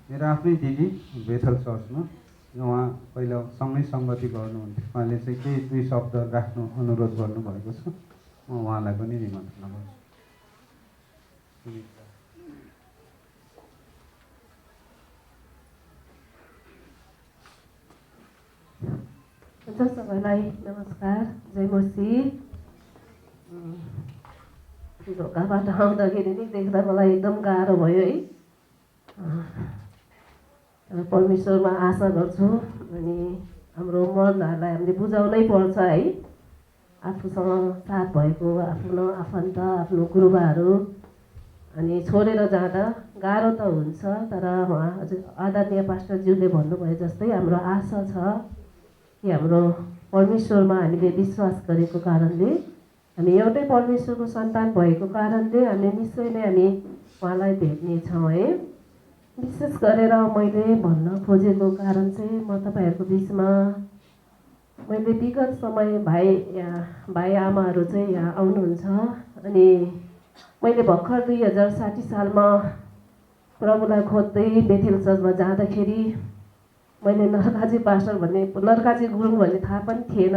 मेरो आफ्नै दिदी बेथल चर्चमा उहाँ पहिला सँगै सङ्गति गर्नुहुन्थ्यो, उहाँले चाहिँ केही 2 शब्द राख्नु अनुरोध गर्नुभएको छ। म उहाँलाई पनि निमन्त्रणा गर्छु। सबैलाई नमस्कार, जय मसीह। ढोकाबाट आउँदाखेरि नि देख्दा मलाई एकदम गाह्रो भयो है। परमेश्वरमा आशा गर्छु अनि हाम्रो मनहरूलाई हामीले बुझाउनै पर्छ है। आफूसँग साथ भएको आफ्नो आफन्त, आफ्नो गुरुबाहरू अनि छोडेर जाँदा गाह्रो त हुन्छ, तर उहाँ हजुर आदरणीय पास्टरज्यूले भन्नुभयो जस्तै हाम्रो आशा छ कि हाम्रो परमेश्वरमा हामीले विश्वास गरेको कारणले, हामी एउटै परमेश्वरको सन्तान भएको कारणले हामी निश्चय नै हामी उहाँलाई भेट्नेछौँ है। विशेष गरेर मैले भन्न खोजेको कारण चाहिँ म तपाईँहरूको बिचमा मैले विगत समय भाइ आमाहरू चाहिँ यहाँ आउनुहुन्छ अनि मैले भर्खर 2060 सालमा प्रभुलाई खोज्दै बेथेल चर्चमा जाँदाखेरि मैले नरकाजी पास्टर भन्ने, नरकाजी गुरुङ भन्ने थाहा पनि थिएन।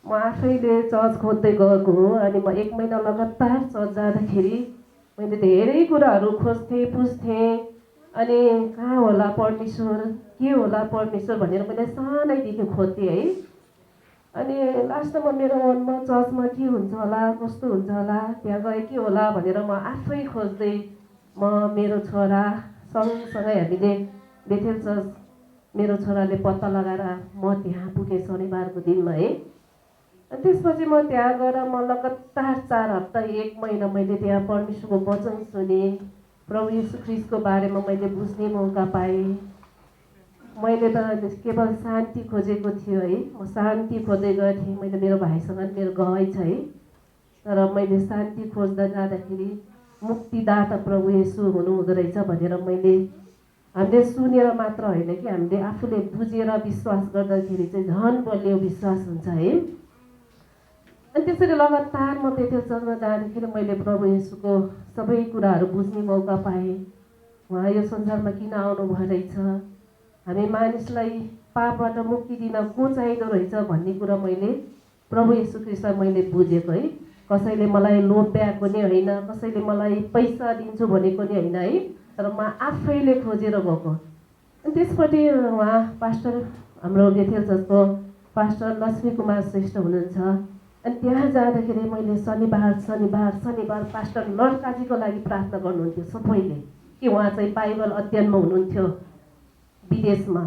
म आफैले चर्च खोज्दै गएको हो अनि म 1 महिना लगातार चर्च जाँदाखेरि मैले धेरै कुराहरू खोज्थेँ, पुज्थेँ अनि कहाँ होला परमेश्वर, के होला परमेश्वर भनेर मैले सानैदेखि खोज्थेँ है। अनि लास्टमा मेरो मनमा चर्चमा के हुन्छ होला, कस्तो हुन्छ होला, त्यहाँ गए के होला भनेर म आफै खोज्दै म मेरो छोरा सँगसँगै हामीले बेथेल चर्च मेरो छोराले पत्ता लगाएर म त्यहाँ पुगेँ शनिबारको दिनमा है। अनि त्यसपछि म त्यहाँ गएर म लगातार 4 हप्ता 1 महिना मैले त्यहाँ परमेश्वरको वचन सुनेँ, प्रभु येशू ख्रीष्टको बारेमा मैले बुझ्ने मौका पाएँ। मैले त केवल शान्ति खोजेको थियो है, म शान्ति खोज्दै गएको थिएँ। मैले मेरो भाइसँग मेरो गवाई छ है, तर मैले शान्ति खोज्दा जाँदाखेरि मुक्तिदाता प्रभु येशू हुनुहुँदो रहेछ भनेर मैले हामीले सुनेर मात्र होइन कि हामीले आफूले बुझेर विश्वास गर्दाखेरि चाहिँ झन् बलियो विश्वास हुन्छ है। अनि त्यसरी लगातार म बेथेल चर्चमा जाँदाखेरि मैले प्रभु येशूको सबै कुराहरू बुझ्ने मौका पाएँ। उहाँ यो संसारमा किन आउनुभयो रहेछ, हामी मानिसलाई पापबाट मुक्ति दिन को चाहिँदो रहेछ भन्ने कुरा मैले प्रभु येशू ख्रीष्टलाई मैले बुझेको है। कसैले मलाई लोभ्याएको नि होइन, कसैले मलाई पैसा दिन्छु भनेको नि होइन है, तर म आफैले खोजेर गएको। अनि त्यसपछि उहाँ पास्टर हाम्रो बेथेल चर्चको पास्टर लक्ष्मी कुमार श्रेष्ठ हुनुहुन्छ। अनि त्यहाँ जाँदाखेरि मैले शनिबार पास्टर नरकाजीको लागि प्रार्थना गर्नुहुन्थ्यो सबैले कि उहाँ चाहिँ बाइबल अध्ययनमा हुनुहुन्थ्यो विदेशमा,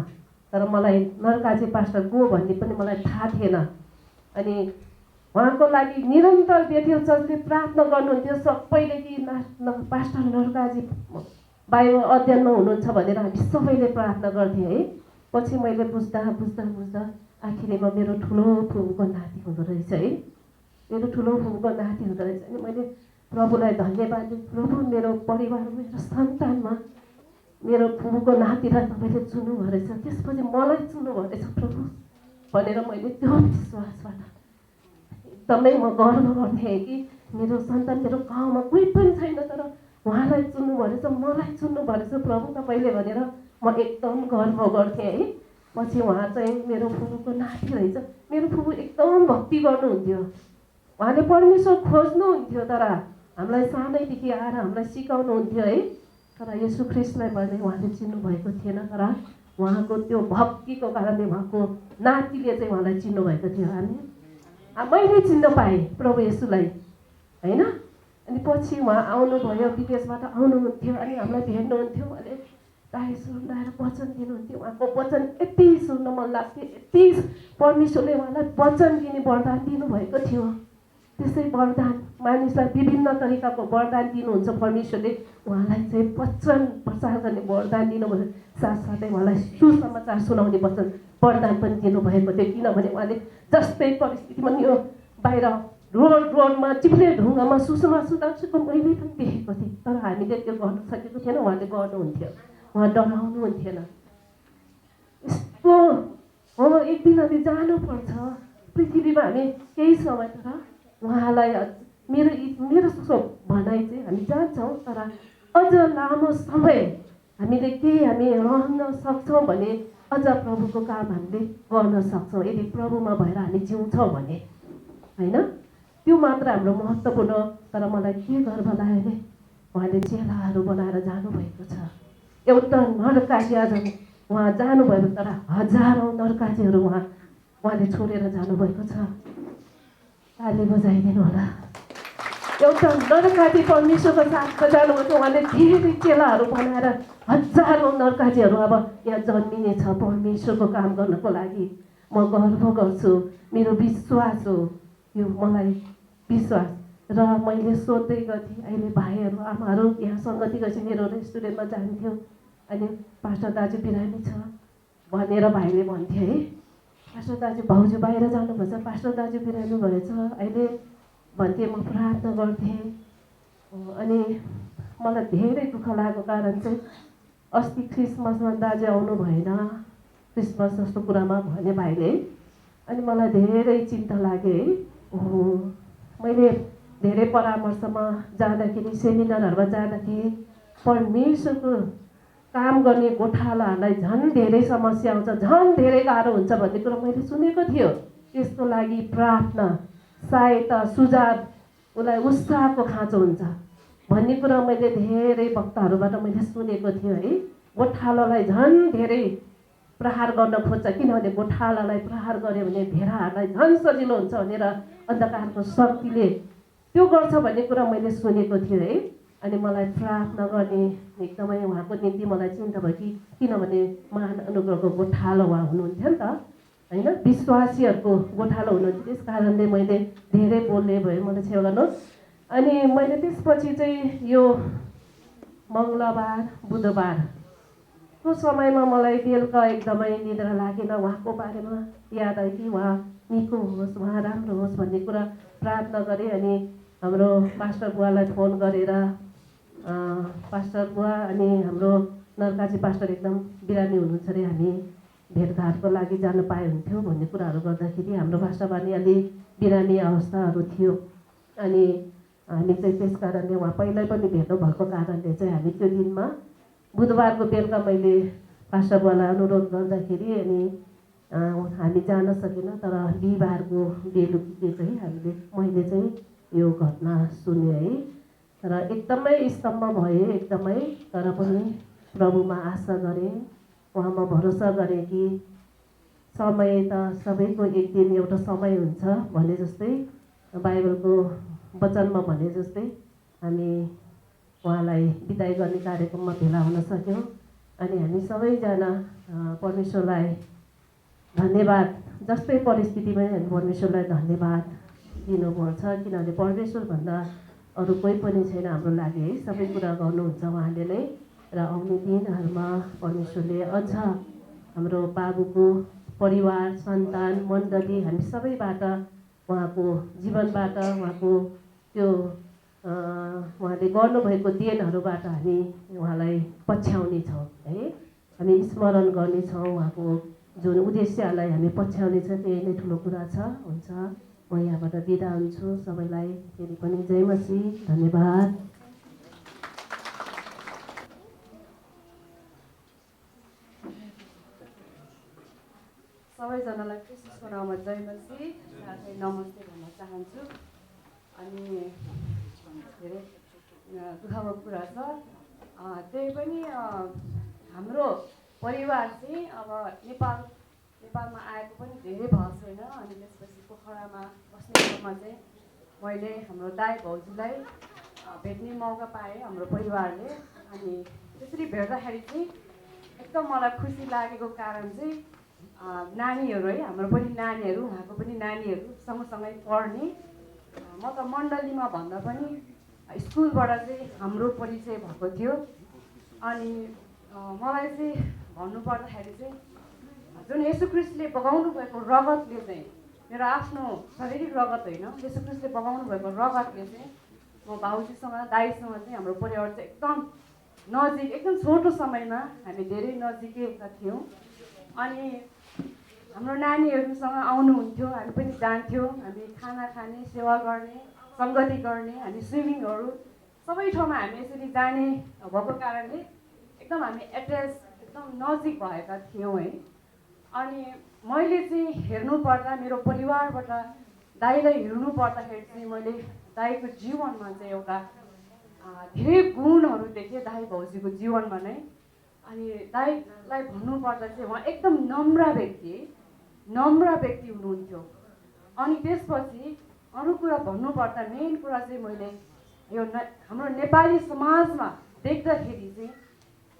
तर मलाई नरकाजी पास्टर को भन्ने पनि मलाई थाहा थिएन। अनि उहाँको लागि निरन्तर बेथेल चर्चले प्रार्थना गर्नुहुन्थ्यो सबैले कि पास्टर नरकाजी बाइबल अध्ययनमा हुनुहुन्छ भनेर हामी सबैले प्रार्थना गर्थ्यौँ है। पछि मैले बुझ्दा आखिरमा मेरो ठुलो फुपूको नाति हुँदो रहेछ है, मेरो ठुलो फुपूको नाति हुँदो रहेछ। अनि मैले प्रभुलाई धन्यवाद दिएँ, प्रभु मेरो परिवार, मेरो सन्तानमा मेरो फुपूको नातिलाई तपाईँले चुन्नुभयो रहेछ, त्यसपछि मलाई चुन्नुभयो रहेछ प्रभु भनेर मैले त्यो विश्वासबाट एकदमै म गर्व गर्थेँ कि मेरो सन्तान मेरो गाउँमा कोही पनि छैन तर उहाँलाई चुन्नुभयो रहेछ, मलाई चुन्नुभयो रहेछ प्रभु तपाईँले भनेर म एकदम गर्व गर्थेँ है। पछि उहाँ चाहिँ मेरो फुपूको नाति रहेछ। मेरो फुपू एकदम भक्ति गर्नुहुन्थ्यो, उहाँले परमेश्वर खोज्नुहुन्थ्यो, तर हामीलाई सानैदेखि आएर हामीलाई सिकाउनुहुन्थ्यो है। तर येशू ख्रीष्टलाई भने उहाँले चिन्नुभएको थिएन, तर उहाँको त्यो भक्तिको कारणले उहाँको नातिले चाहिँ उहाँलाई चिन्नुभएको थियो। मैले चिन्न पाएँ प्रभु येशूलाई होइन। अनि पछि उहाँ आउनुभयो, विदेशबाट आउनुहुन्थ्यो अनि हामीलाई भेट्नुहुन्थ्यो, उहाँले गाई सुनाएर वचन दिनुहुन्थ्यो। उहाँको वचन यति सुन्न मन लाग्थ्यो, यति परमेश्वरले उहाँलाई वचन दिने वरदान दिनुभएको थियो। त्यसै वरदान मानिसलाई विभिन्न तरिकाको वरदान दिनुहुन्छ परमेश्वरले, उहाँलाई चाहिँ वचन प्रचार गर्ने वरदान दिनुभयो, साथसाथै उहाँलाई सुसमाचार सुनाउने वरदान पनि दिनुभएको थियो। किनभने उहाँले जस्तै परिस्थितिमा यो बाहिर रोडमा चिप्ले ढुङ्गामा सुसमाचारको मैले पनि देखेको थिएँ, तर हामीले त्यो गर्न सकेको थिएन, उहाँले गर्नुहुन्थ्यो, उहाँ डराउनुहुन्थेन। यस्तो हो एक दिन हामी जानुपर्छ पृथ्वीमा हामी केही समय, तर उहाँलाई मेरो भनाइ चाहिँ हामी जान्छौँ तर अझ लामो समय हामीले केही हामी रहन सक्छौँ भने अझ प्रभुको काम हामीले गर्न सक्छौँ यदि प्रभुमा भएर हामी जिउँछौँ भने, होइन? त्यो मात्र हाम्रो महत्त्वपूर्ण। तर मलाई के गर्व लाग्यो भने उहाँले चेलाहरू बनाएर जानुभएको छ। एउटा नरकाजी आज उहाँ जानुभएको, तर हजारौँ नरकाजीहरू उहाँले छोडेर जानुभएको छ। ताली बजाइदिनु होला। एउटा नरकाजी परमेश्वरको साथमा जानुभएको छ। उहाँले धेरै चेलाहरू बनाएर हजारौँ नरकाजीहरू अब यहाँ जन्मिने छ परमेश्वरको काम गर्नको लागि। म गर्व गर्छु, मेरो विश्वास हो यो, मलाई विश्वास। र मैले सोध्दै गर्थेँ, अहिले भाइहरू आमाहरू यहाँ सङ्गति गरेपछि मेरो रेस्टुरेन्टमा जान्थ्यो, अनि पास्टर दाजु बिरामी छ भनेर भाइले भन्थ्यो है, पास्टर दाजु भाउजू बाहिर जानुपर्छ, पास्टर दाजु बिरामी भएछ अहिले भन्थे। म प्रार्थना गर्थेँ। अनि मलाई धेरै दुःख लागेको कारण चाहिँ अस्ति क्रिसमसमा दाजु आउनु भएन, क्रिसमस जस्तो कुरामा भने भाइले, अनि मलाई धेरै चिन्ता लाग्यो है। मैले धेरै परामर्शमा जाँदाखेरि, सेमिनारहरूमा जाँदाखेरि परमेश्वरको काम गर्ने गोठालाहरूलाई झन् धेरै समस्या आउँछ, झन् धेरै गाह्रो हुन्छ भन्ने कुरा मैले सुनेको थियो। त्यसको लागि प्रार्थना, सहायता, सुझाव, उसलाई उत्साहको खाँचो हुन्छ भन्ने कुरा मैले धेरै वक्ताहरूबाट मैले सुनेको थियो है। गोठालालाई झन् धेरै प्रहार गर्न खोज्छ, किनभने गोठालालाई प्रहार गर्यो भने भेडाहरूलाई झन् सजिलो हुन्छ भनेर अन्धकारको शक्तिले त्यो गर्छ भन्ने कुरा मैले सुनेको थियो है। अनि मलाई प्रार्थना गर्ने एकदमै उहाँको निम्ति मलाई चिन्ता भयो कि किनभने महान अनुग्रहको गोठालो उहाँ हुनुहुन्थ्यो नि त, होइन? विश्वासीहरूको गोठालो हुनुहुन्थ्यो। त्यस कारणले मैले धेरै बोल्ने भयो, मलाई क्षमा गर्नु। अनि मैले त्यसपछि चाहिँ यो मङ्गलबार बुधबारको समयमा मलाई बेलुका एकदमै निद्रा लागेन। उहाँको बारेमा याद आयो कि उहाँ निको होस्, उहाँ राम्रो होस् भन्ने कुरा प्रार्थना गरेँ। अनि हाम्रो पास्टर बुवालाई फोन गरेर, पास्टर बुवा अनि हाम्रो नरकाजी पास्टर एकदम बिरामी हुनुहुन्छ अरे, हामी भेटघाटको लागि जानु पाए हुन्थ्यो भन्ने कुराहरू गर्दाखेरि हाम्रो पास्टर बानी अलि बिरामी अवस्थाहरू थियो। अनि हामी चाहिँ त्यस कारणले उहाँ पहिल्यै पनि भेट्नु भएको कारणले चाहिँ हामी त्यो दिनमा बुधबारको बेलुका मैले पास्टर बुवालाई अनुरोध गर्दाखेरि अनि हामी जान सकेनौँ। तर बिहिबारको बेलुकी चाहिँ मैले चाहिँ यो घटना सुने है। र एकदमै स्तम्भ भएँ, एकदमै। तर पनि प्रभुमा आशा गरेँ, उहाँमा भरोसा गरेँ कि समय त सबैको एक दिन एउटा समय हुन्छ भने जस्तै, बाइबलको वचनमा भने जस्तै हामी उहाँलाई बिदाई गर्ने कार्यक्रममा भेला हुन सक्यौँ। अनि हामी सबैजना परमेश्वरलाई धन्यवाद, जस्तै परिस्थितिमा हामी परमेश्वरलाई धन्यवाद दिनुपर्छ, किनभने परमेश्वरभन्दा अरू कोही पनि छैन हाम्रो लागि है। सबै कुरा गर्नुहुन्छ उहाँले नै। र आउने दिनहरूमा परमेश्वरले अझ हाम्रो बाबुको परिवार, सन्तान, मण्डली, हामी सबैबाट, उहाँको जीवनबाट, उहाँको त्यो उहाँले गर्नुभएको देनहरूबाट हामी उहाँलाई पछ्याउने छौँ है। हामी स्मरण गर्नेछौँ, उहाँको जुन उद्देश्यलाई हामी पछ्याउने छ, त्यही नै ठुलो कुरा छ। हुन्छ, म यहाँबाट बिदा हुन्छु। सबैलाई फेरि पनि जय मसीह, धन्यवाद। सबैजनालाई क्रिस्मसको नाममा जय मसीह, साथै नमस्ते भन्न चाहन्छु। अनि धेरै दुःखको कुरा छ, त्यही पनि हाम्रो परिवार चाहिँ अब नेपालमा आएको पनि धेरै भएको छैन। अनि त्यसपछि पोखरामा बस्ने क्रममा चाहिँ मैले हाम्रो दाइ भाउजूलाई भेट्ने मौका पाएँ हाम्रो परिवारले। अनि त्यसरी भेट्दाखेरि चाहिँ एकदम मलाई खुसी लागेको कारण चाहिँ नानीहरू है, हाम्रो पनि नानीहरू, उहाँको पनि नानीहरू सँगसँगै पढ्ने। म त मण्डलीमा भन्दा पनि स्कुलबाट चाहिँ हाम्रो परिचय भएको थियो। अनि मलाई चाहिँ भन्नुपर्दाखेरि चाहिँ जुन येशू ख्रीष्टले बगाउनु भएको रगतले चाहिँ, मेरो आफ्नो शारीरिक रगत होइन, येशू ख्रीष्टले बगाउनु भएको रगतले चाहिँ म भाउजूसँग, दाइसँग चाहिँ हाम्रो परिवार चाहिँ एकदम नजिक, एकदम छोटो समयमा हामी धेरै नजिकै थियौँ। अनि हाम्रो नानीहरूसँग आउनुहुन्थ्यो, हामी पनि जान्थ्यौँ, हामी खाना खाने, सेवा गर्ने, सङ्गति गर्ने, हामी स्विमिङहरू सबै ठाउँमा हामी यसरी जाने भएको कारणले एकदम हामी एट्याच, एकदम नजिक भएका थियौँ है। अनि मैले चाहिँ हेर्नुपर्दा मेरो परिवारबाट दाइलाई हेर्नु पर्दाखेरि चाहिँ मैले दाइको जीवनमा चाहिँ एउटा धेरै गुणहरू देखेँ दाइ भाउजूको जीवनमा नै। अनि दाइलाई भन्नुपर्दा चाहिँ उहाँ एकदम नम्र व्यक्ति हुनुहुन्थ्यो। अनि त्यसपछि अरू कुरा भन्नुपर्दा मेन कुरा चाहिँ मैले यो हाम्रो नेपाली समाजमा देख्दाखेरि चाहिँ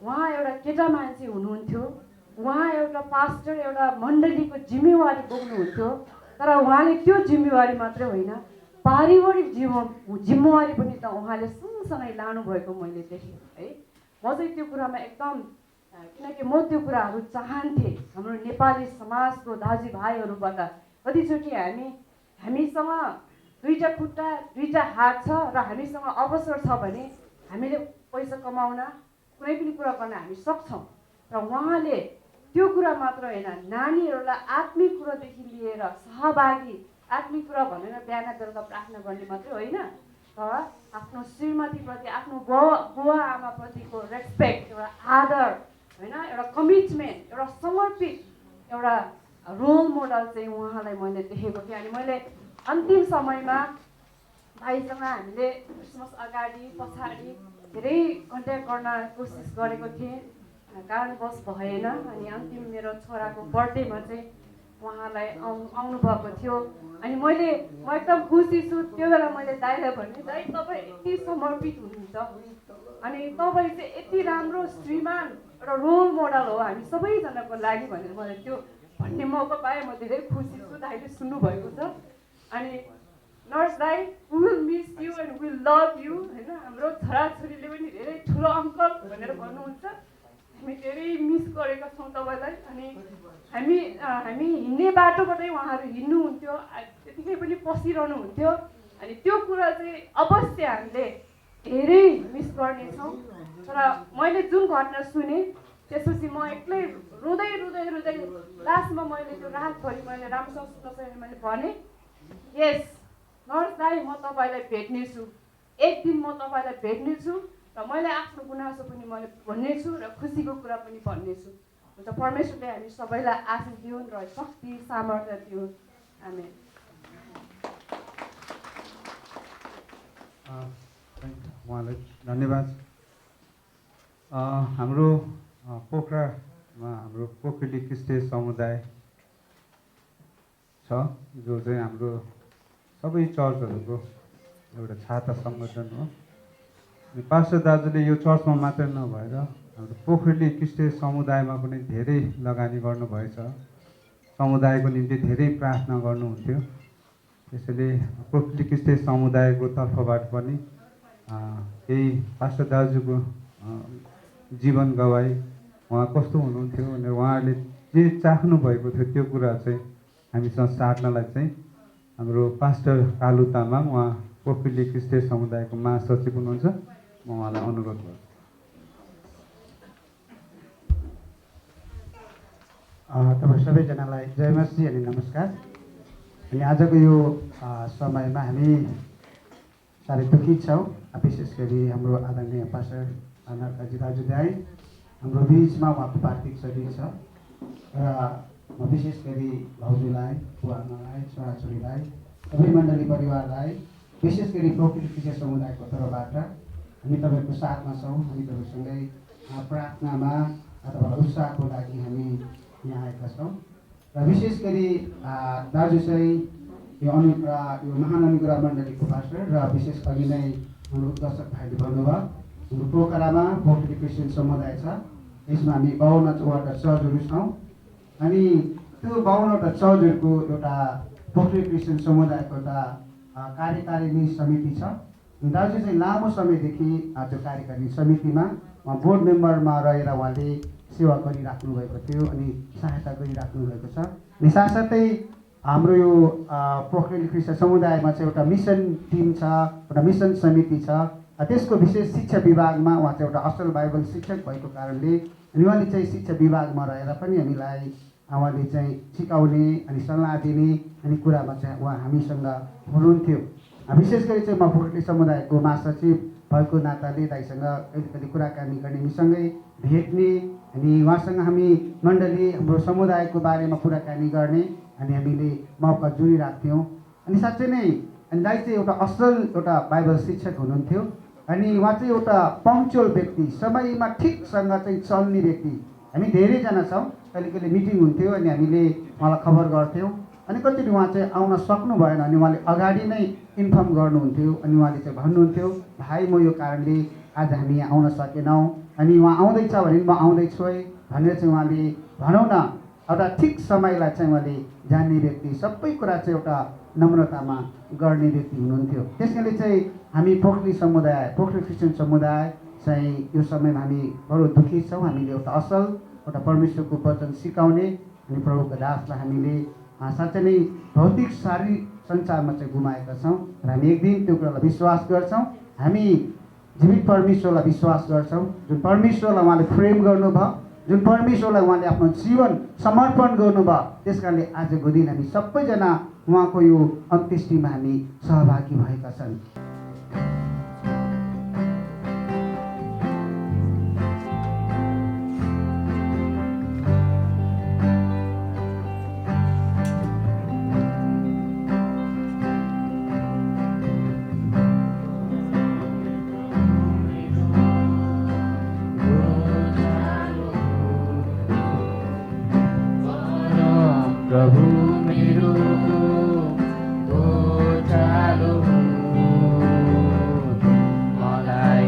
उहाँ एउटा केटा मान्छे हुनुहुन्थ्यो, उहाँ एउटा पास्टर एउटा मण्डलीको जिम्मेवारी बोक्नुहुन्थ्यो। तर उहाँले त्यो जिम्मेवारी मात्रै होइन, पारिवारिक जिम्मेवारी पनि त उहाँले सँगसँगै लानुभएको मैले देखेँ है। म चाहिँ त्यो कुरामा एकदम, किनकि म त्यो कुराहरू चाहन्थेँ हाम्रो नेपाली समाजको दाजुभाइहरूबाट। कतिचोटि हामीसँग दुईवटा खुट्टा दुईवटा हात छ र हामीसँग अवसर छ भने हामीले पैसा कमाउन कुनै पनि कुरा गर्न हामी सक्छौँ। र उहाँले त्यो कुरा मात्र होइन, नानीहरूलाई आत्मिक कुरादेखि लिएर सहभागी, आत्मिक कुरा भनेर बिहान बेलुका प्रार्थना गर्ने मात्रै होइन, तर आफ्नो श्रीमतीप्रति, आफ्नो बुवा आमाप्रतिको रेस्पेक्ट, एउटा आदर होइन, एउटा कमिटमेन्ट, एउटा समर्पित एउटा रोल मोडल चाहिँ उहाँलाई मैले देखेको थिएँ। अनि मैले अन्तिम समयमा भाइसँग हामीले क्रिसमस अगाडि पछाडि धेरै कन्ट्याक्ट गर्न कोसिस गरेको थिएँ, कारणवश भएन। अनि अन्तिम मेरो छोराको बर्थडेमा चाहिँ उहाँलाई आउनुभएको थियो। अनि म एकदम खुसी छु। त्यो बेला मैले दाइलाई भने, दाइ तपाईँ यति समर्पित हुनुहुन्छ अनि तपाईँ चाहिँ यति राम्रो श्रीमान एउटा रोल मोडल हो हामी सबैजनाको लागि भनेर मैले त्यो भन्ने मौका पाएँ। म धेरै खुसी छु, दाइले सुन्नुभएको छ। अनि नर्स दाइ, we will miss you and will love you होइन। हाम्रो छोराछोरीले पनि धेरै ठुलो अङ्कल भनेर भन्नुहुन्छ। हामी धेरै मिस गरेका छौँ तपाईँलाई। अनि हामी हिँड्ने बाटोबाटै उहाँहरू हिँड्नुहुन्थ्यो, त्यतिकै पनि पसिरहनुहुन्थ्यो। अनि त्यो कुरा चाहिँ अवश्य हामीले धेरै मिस गर्नेछौँ। तर मैले जुन घटना सुनेँ त्यसपछि म एक्लै रुँदै लास्टमा मैले त्यो रातभरि मैले राम्रोसँग सुन्न सकेँ। मैले भने, यस नर्स दाइ, म तपाईँलाई भेट्नेछु, एक दिन म तपाईँलाई भेट्नेछु र मैले आफ्नो गुनासो पनि मैले भन्नेछु र खुसीको कुरा पनि भन्नेछु। हुन्छ, परमेश्वरले हामी सबैलाई आशिष दिउन् र शक्ति सामर्थ्य दिउन्। आमेन। उहाँलाई धन्यवाद। हाम्रो पोखरामा हाम्रो पोखरी क्रिस्चियन समुदाय छ, जो चाहिँ हाम्रो सबै चर्चहरूको एउटा छाता सङ्गठन हो। पास्टर दाजुले यो चर्चमा मात्रै नभएर हाम्रो पोखरी क्रिस्चियन समुदायमा पनि धेरै लगानी गर्नुभएछ, समुदायको निम्ति धेरै प्रार्थना गर्नुहुन्थ्यो। त्यसैले पोखरी क्रिस्चियन समुदायको तर्फबाट पनि केही पास्टर दाजुको जीवन गवाई, उहाँ कस्तो हुनुहुन्थ्यो भनेर उहाँहरूले जे चाख्नु भएको थियो त्यो कुरा चाहिँ हामीसँग साट्नलाई चाहिँ हाम्रो पास्टर कालु तामाङ, उहाँ पोखरी क्रिस्चियन समुदायको महासचिव हुनुहुन्छ, म उहाँलाई अनुरोध गर्छु। तपाईँ सबैजनालाई जय मसीह अनि नमस्कार। अनि आजको यो समयमा हामी साह्रै दुखित छौँ, विशेष गरी हाम्रो आदरणीय पास्टर नरकाजी दाजुभाइ हाम्रो बिचमा उहाँको पार्थिव शरीर छ। र म विशेष गरी भाउजूलाई, बुवाआमालाई, छोराछोरीलाई, सबै मण्डली परिवारलाई, विशेष गरी पोखरी क्रिस्चियन समुदायको तर्फबाट हामी तपाईँको साथमा छौँ। हामी तपाईँसँगै प्रार्थनामा अथवा उत्साहको लागि हामी यहाँ आएका छौँ। र विशेष गरी दाजु चाहिँ यो महान अनुग्रह मण्डलीको पास्टर र विशेष अघि नै हाम्रो दर्शक भाइले भन्नुभयो, हाम्रो पोखरामा पोखरी क्रिस्चियन समुदाय छ। यसमा हामी 52वटा चर्चहरू छौँ। अनि त्यो 52वटा चर्चहरूको एउटा पोखरी क्रिस्चियन समुदायको एउटा कार्यकारिणी समिति छ। दाजु चाहिँ लामो समयदेखि त्यो कार्यकारिणी समितिमा उहाँ बोर्ड मेम्बरमा रहेर उहाँले सेवा गरिराख्नु भएको थियो अनि सहायता गरिराख्नु भएको छ। अनि साथसाथै हाम्रो यो पोखरी क्रिस्चियन समुदायमा चाहिँ एउटा मिसन टिम छ, एउटा मिसन समिति छ। त्यसको विशेष शिक्षा विभागमा उहाँ चाहिँ एउटा असल बाइबल शिक्षक भएको कारणले अनि उहाँले चाहिँ शिक्षा विभागमा रहेर पनि हामीलाई उहाँले चाहिँ सिकाउने अनि सल्लाह दिने अनि कुरामा चाहिँ उहाँ हामीसँग हुनुहुन्थ्यो। विशेष गरी चाहिँ म पोखरी समुदायको महासचिव भएको नाताले दाइसँग कहिले कहिले कुराकानी गर्ने, हामीसँगै भेट्ने अनि उहाँसँग हामी मण्डली हाम्रो समुदायको बारेमा कुराकानी गर्ने अनि हामीले मौका जुरिरहेको थियौँ। अनि साँच्चै नै अनि दाइ चाहिँ एउटा असल एउटा बाइबल शिक्षक हुनुहुन्थ्यो। अनि उहाँ चाहिँ एउटा पङ्क्चुअल व्यक्ति, समयमा ठिकसँग चाहिँ चल्ने व्यक्ति। हामी धेरैजना छौँ, कहिले कहिले मिटिङ हुन्थ्यो अनि हामीले उहाँलाई खबर गर्थ्यौँ। अनि कतिचोटि उहाँ चाहिँ आउन सक्नु भएन अनि उहाँले अगाडि नै इन्फर्म गर्नुहुन्थ्यो। अनि उहाँले चाहिँ भन्नुहुन्थ्यो, भाइ म यो कारणले आज हामी यहाँ आउन सकेनौँ, अनि उहाँ आउँदैछ भने म आउँदैछु है भनेर चाहिँ उहाँले भनौँ न एउटा ठिक समयलाई चाहिँ उहाँले जान्ने व्यक्ति, सबै कुरा चाहिँ एउटा नम्रतामा गर्ने व्यक्ति हुनुहुन्थ्यो। त्यसैले चाहिँ हामी पोखरी समुदाय, पोखरी क्रिस्चियन समुदाय चाहिँ यो समयमा हामी बडो दुःखी छौँ। हामीले एउटा असल एउटा परमेश्वरको वचन सिकाउने अनि प्रभुको दासलाई हामीले साँच्चै नै भौतिक शारीरिक संसारमा चाहिँ गुमाएका छौँ र हामी एक दिन त्यो कुरालाई विश्वास गर्छौँ। हामी जीवित परमेश्वरलाई विश्वास गर्छौँ, जुन परमेश्वरलाई उहाँले प्रेम गर्नुभयो, जुन परमेश्वरलाई उहाँले आफ्नो जीवन समर्पण गर्नुभयो। त्यस कारणले आजको दिन हामी सबैजना उहाँको यो अन्त्येष्टिमा हामी सहभागी भएका छन्। प्रभु मेरो गोठालो हो, मलाई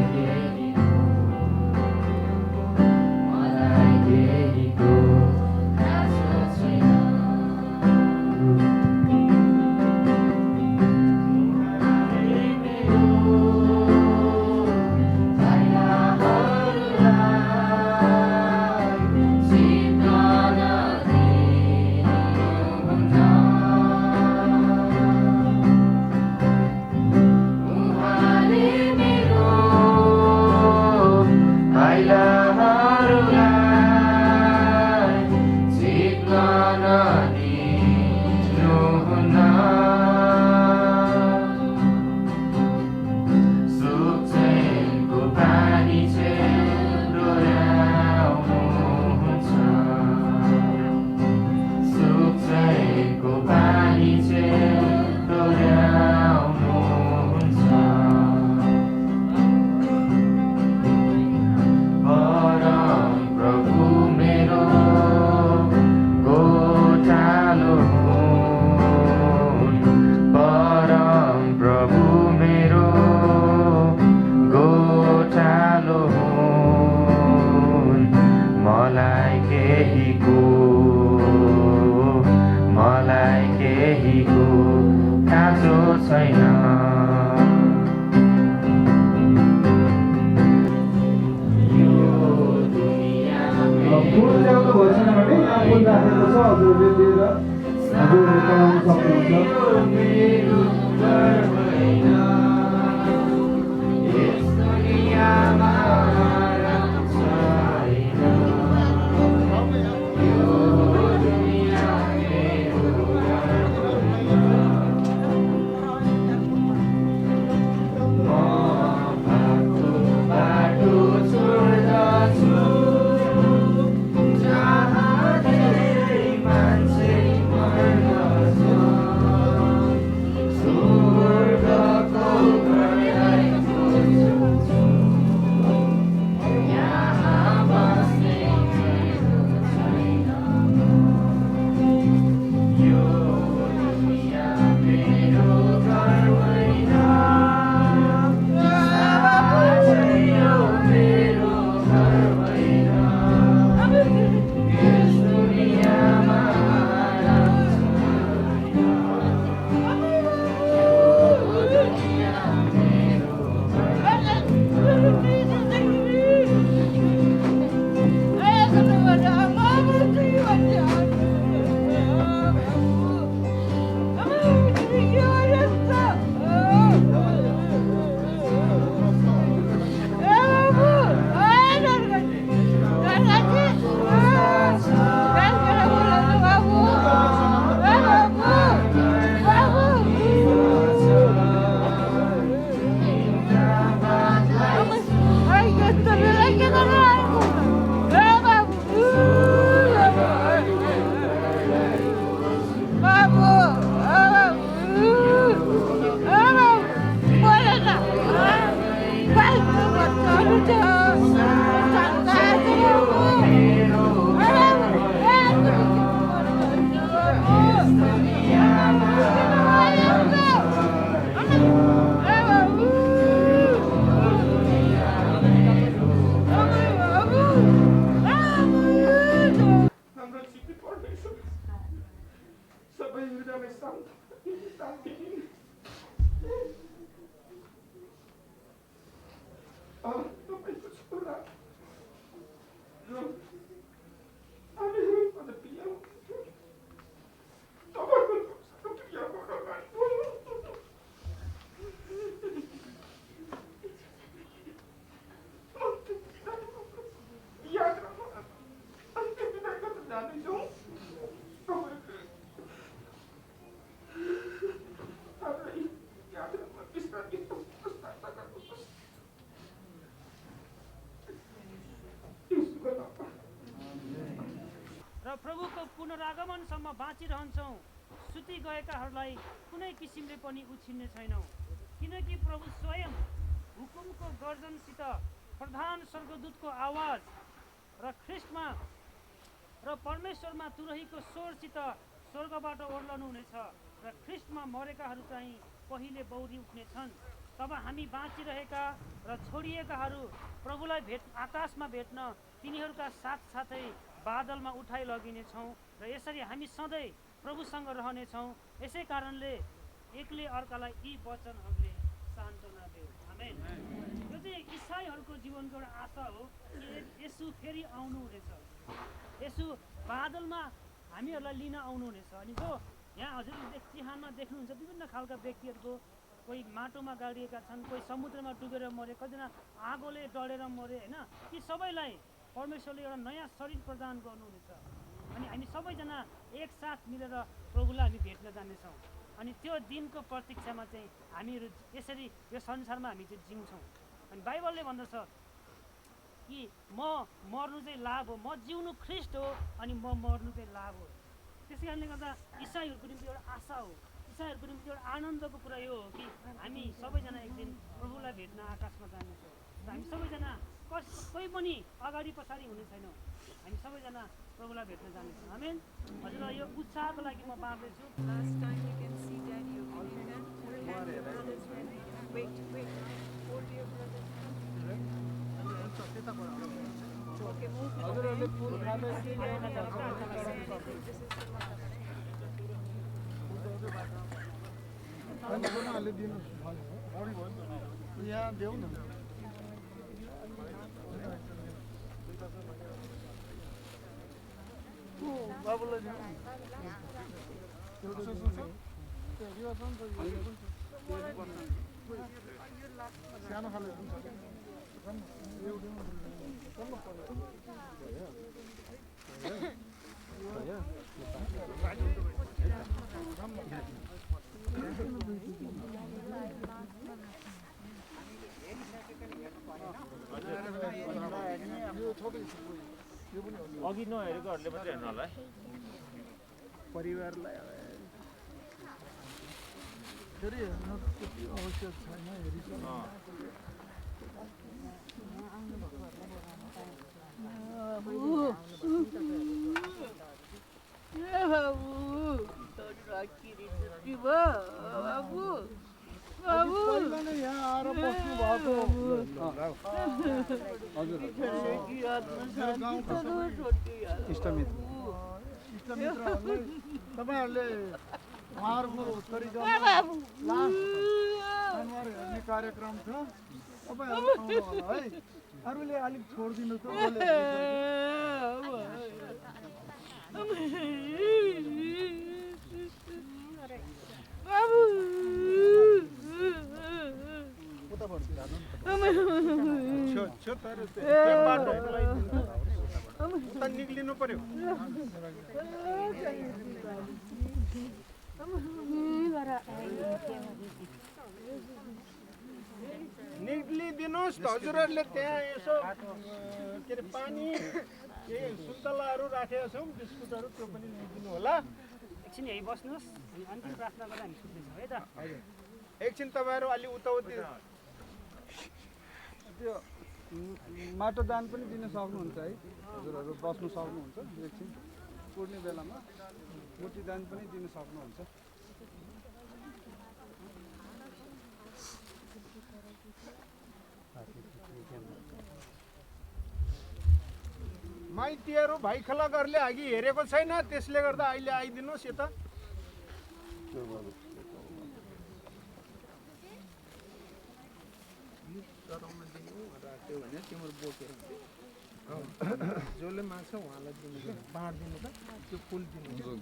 केहीको आशा छैन। तपाईँको छोरा जो हामीहरू प्रिय तपाईँको प्रिय याद राख्नु अन्तिम विदाई गर्न जाँदैछौँ याद राख्नु विश्रामी र प्रभुको पुनरागमनसम्म बाँचिरहन्छौँ। सुति गएकाहरूलाई कुनै किसिमले पनि उछिन्ने छैनौँ, किनकि प्रभु स्वयं हुकुमको गर्जनसित, प्रधान स्वर्गदूतको आवाज र ख्रिस्टमा र परमेश्वरमा तुरहीको स्वरसित स्वर्गबाट ओर्लनुहुनेछ र ख्रिस्टमा मरेकाहरू चाहिँ पहिले बौरी उठ्नेछन्। तब हामी बाँचिरहेका र छोडिएकाहरू प्रभुलाई आकाशमा भेट्न तिनीहरूका साथसाथै बादलमा उठाइ लगिनेछौँ र यसरी हामी सधैँ प्रभुसँग रहनेछौँ। यसै कारणले एकले अर्कालाई यी वचनहरूले सान्त्वना देऊ। आमेन। यो चाहिँ इसाईहरूको जीवनको एउटा आशा हो कि यसु फेरि आउनुहुनेछ, यसु बादलमा हामीहरूलाई लिन आउनुहुनेछ। अनि जो यहाँ हजुरले चिहानमा देख्नुहुन्छ विभिन्न खालका व्यक्तिहरूको, कोही माटोमा गाडिएका छन्, कोही समुद्रमा डुबेर मरे, कतिजना आगोले डढेर मरे, होइन। ती सबैलाई परमेश्वरले एउटा नयाँ शरीर प्रदान गर्नुहुनेछ अनि हामी सबैजना एकसाथ मिलेर प्रभुलाई हामी भेट्न जानेछौँ। अनि त्यो दिनको प्रतीक्षामा चाहिँ हामीहरू यसरी यो संसारमा हामी चाहिँ जिउँछौँ। अनि बाइबलले भन्दछ कि म मर्नु चाहिँ लाभ हो, म जिउनु ख्रिस्ट हो, अनि म मर्नु चाहिँ लाभ हो। त्यसै कारणले गर्दा इसाईहरूको निम्ति एउटा आशा हो, इसाईहरूको निम्ति एउटा आनन्दको कुरा यो हो कि हामी सबैजना एक दिन प्रभुलाई भेट्न आकाशमा जानेछौँ। र हामी सबैजना कोही पनि अगाडि पछाडि हुने छैनौँ, हामी सबैजना प्रभुलाई भेट्न जानेछौँ। आमेन। हजुरलाई यो उत्साहको लागि म बाँड्दैछु। यहाँ देऊ न। बाबुलाई सानो खाले अघि नहेरेकोहरूले मात्रै हेर्नु होला है। परिवारलाई फेरि हेर्न त्यति आवश्यक छैन। पहिला नै यहाँ आएर बस्नु भएको इष्टमित्रहरूलाई तपाईँहरूले उहाँहरूको तरिकामा लास्ट जनावर हेर्ने कार्यक्रम छ। तपाईँहरू आउनु होला है। अरूले अलिक छोडिदिनु त। निक्लिनु पर्यो। निक्लिदिनुहोस् त हजुरहरूले। त्यहाँ यसो के अरे पानी केही सुन्तलाहरू राखेका छौँ, बिस्कुटहरू, त्यो पनि निक्लिनु होला। एकछिन यही बस्नुहोस्, अन्तिम प्रार्थना गरेर हामी सुत्नेछौँ है त। एकछिन तपाईँहरू अलि उताउति त्यो माटो दान पनि दिन सक्नुहुन्छ है। हजुरहरू बस्नु सक्नुहुन्छ। एकछिन कुर्ने बेलामा मूर्ति दान पनि दिन सक्नुहुन्छ। माइतीहरू भाइखलाहरूले अघि हेरेको छैन, त्यसले गर्दा अहिले आइदिनुहोस् यता। त्यो जसले माग्छ उहाँलाई दिनु बाँडिदिनु त त्यो फुल दिनु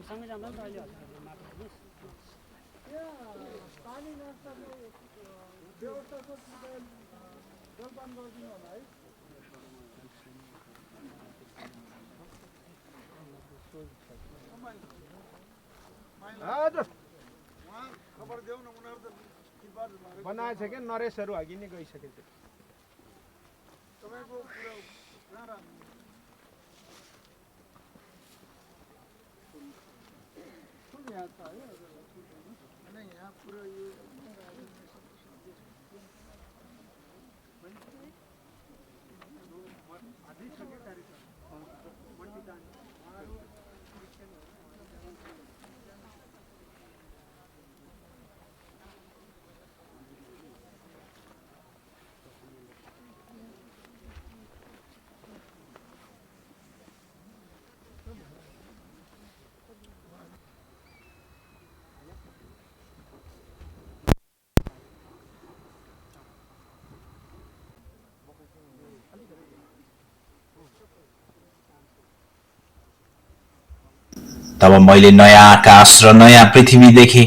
सँगै जाँदा नि अहिले पानी नास्ताको व्यवस्थाको जलपान गरिदिनु होला है। खबर देऊ न, उनीहरू त बनाएछ क्या, नरेशहरू अघि नै गइसकेको थियो। तपाईँको कुरा कहाँ यहाँ छ है, यहाँ पुरा यो तब मैले नयाँ आकाश र नयाँ पृथ्वी देखे,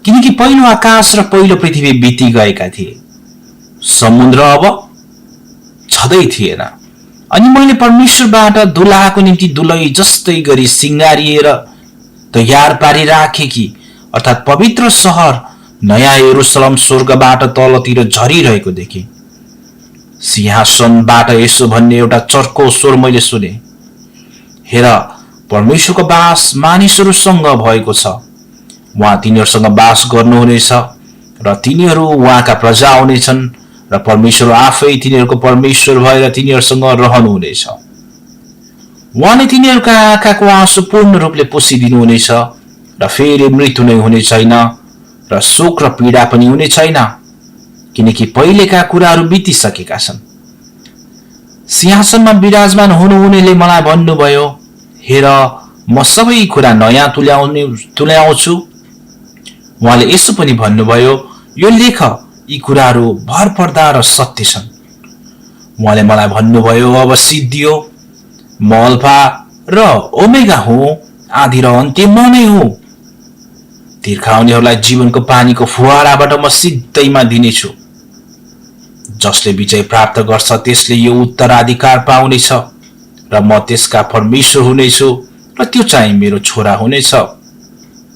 किनकि पहिलो आकाश र पहिलो पृथ्वी बिति गएका थिए, समुद्र अब छँदै थिएन। अनि मैले परमेश्वरबाट दुलाहाको निम्ति दुलै जस्तै गरी सिंगारिएर तयार पारी राखेकी अर्थात् पवित्र सहर नयाँ यरुशलेम स्वर्गबाट तलतिर झरिरहेको देखे। सिंहासनबाट यसो भन्ने एउटा चर्को स्वर मैले सुने, हेर, परमेश्वरको बास मानिसहरूसँग भएको छ, उहाँ तिनीहरूसँग बास गर्नुहुनेछ र तिनीहरू उहाँका प्रजा हुनेछन् र परमेश्वर आफै तिनीहरूको परमेश्वर भएर तिनीहरूसँग रहनुहुनेछ। उहाँले तिनीहरूका आँखाको आँसु पूर्ण रूपले पुसिदिनुहुनेछ र फेरि मृत्यु नै हुने छैन र शोक र पीडा पनि हुने छैन, किनकि पहिलेका कुराहरू बितिसकेका छन्। सिंहासनमा विराजमान हुनुहुनेले मलाई भन्नुभयो, हेर, म सबै कुरा नयाँ तुल्याउँछु। उहाँले यसो पनि भन्नुभयो, यो लेख, यी कुराहरू भरपर्दा र सत्य छन्। उहाँले मलाई भन्नुभयो, अब सिद्धियो, म अल्फा र ओमेगा हुँ, आदि र अन्त्य म नै हुँ। तिर्खाउनेहरूलाई जीवनको पानीको फुवाराबाट म सिधैमा दिनेछु। जसले विजय प्राप्त गर्छ त्यसले यो उत्तराधिकार पाउनेछ र म त्यसका परमेश्वर हुनेछु र त्यो चाहिँ मेरो छोरा हुनेछ।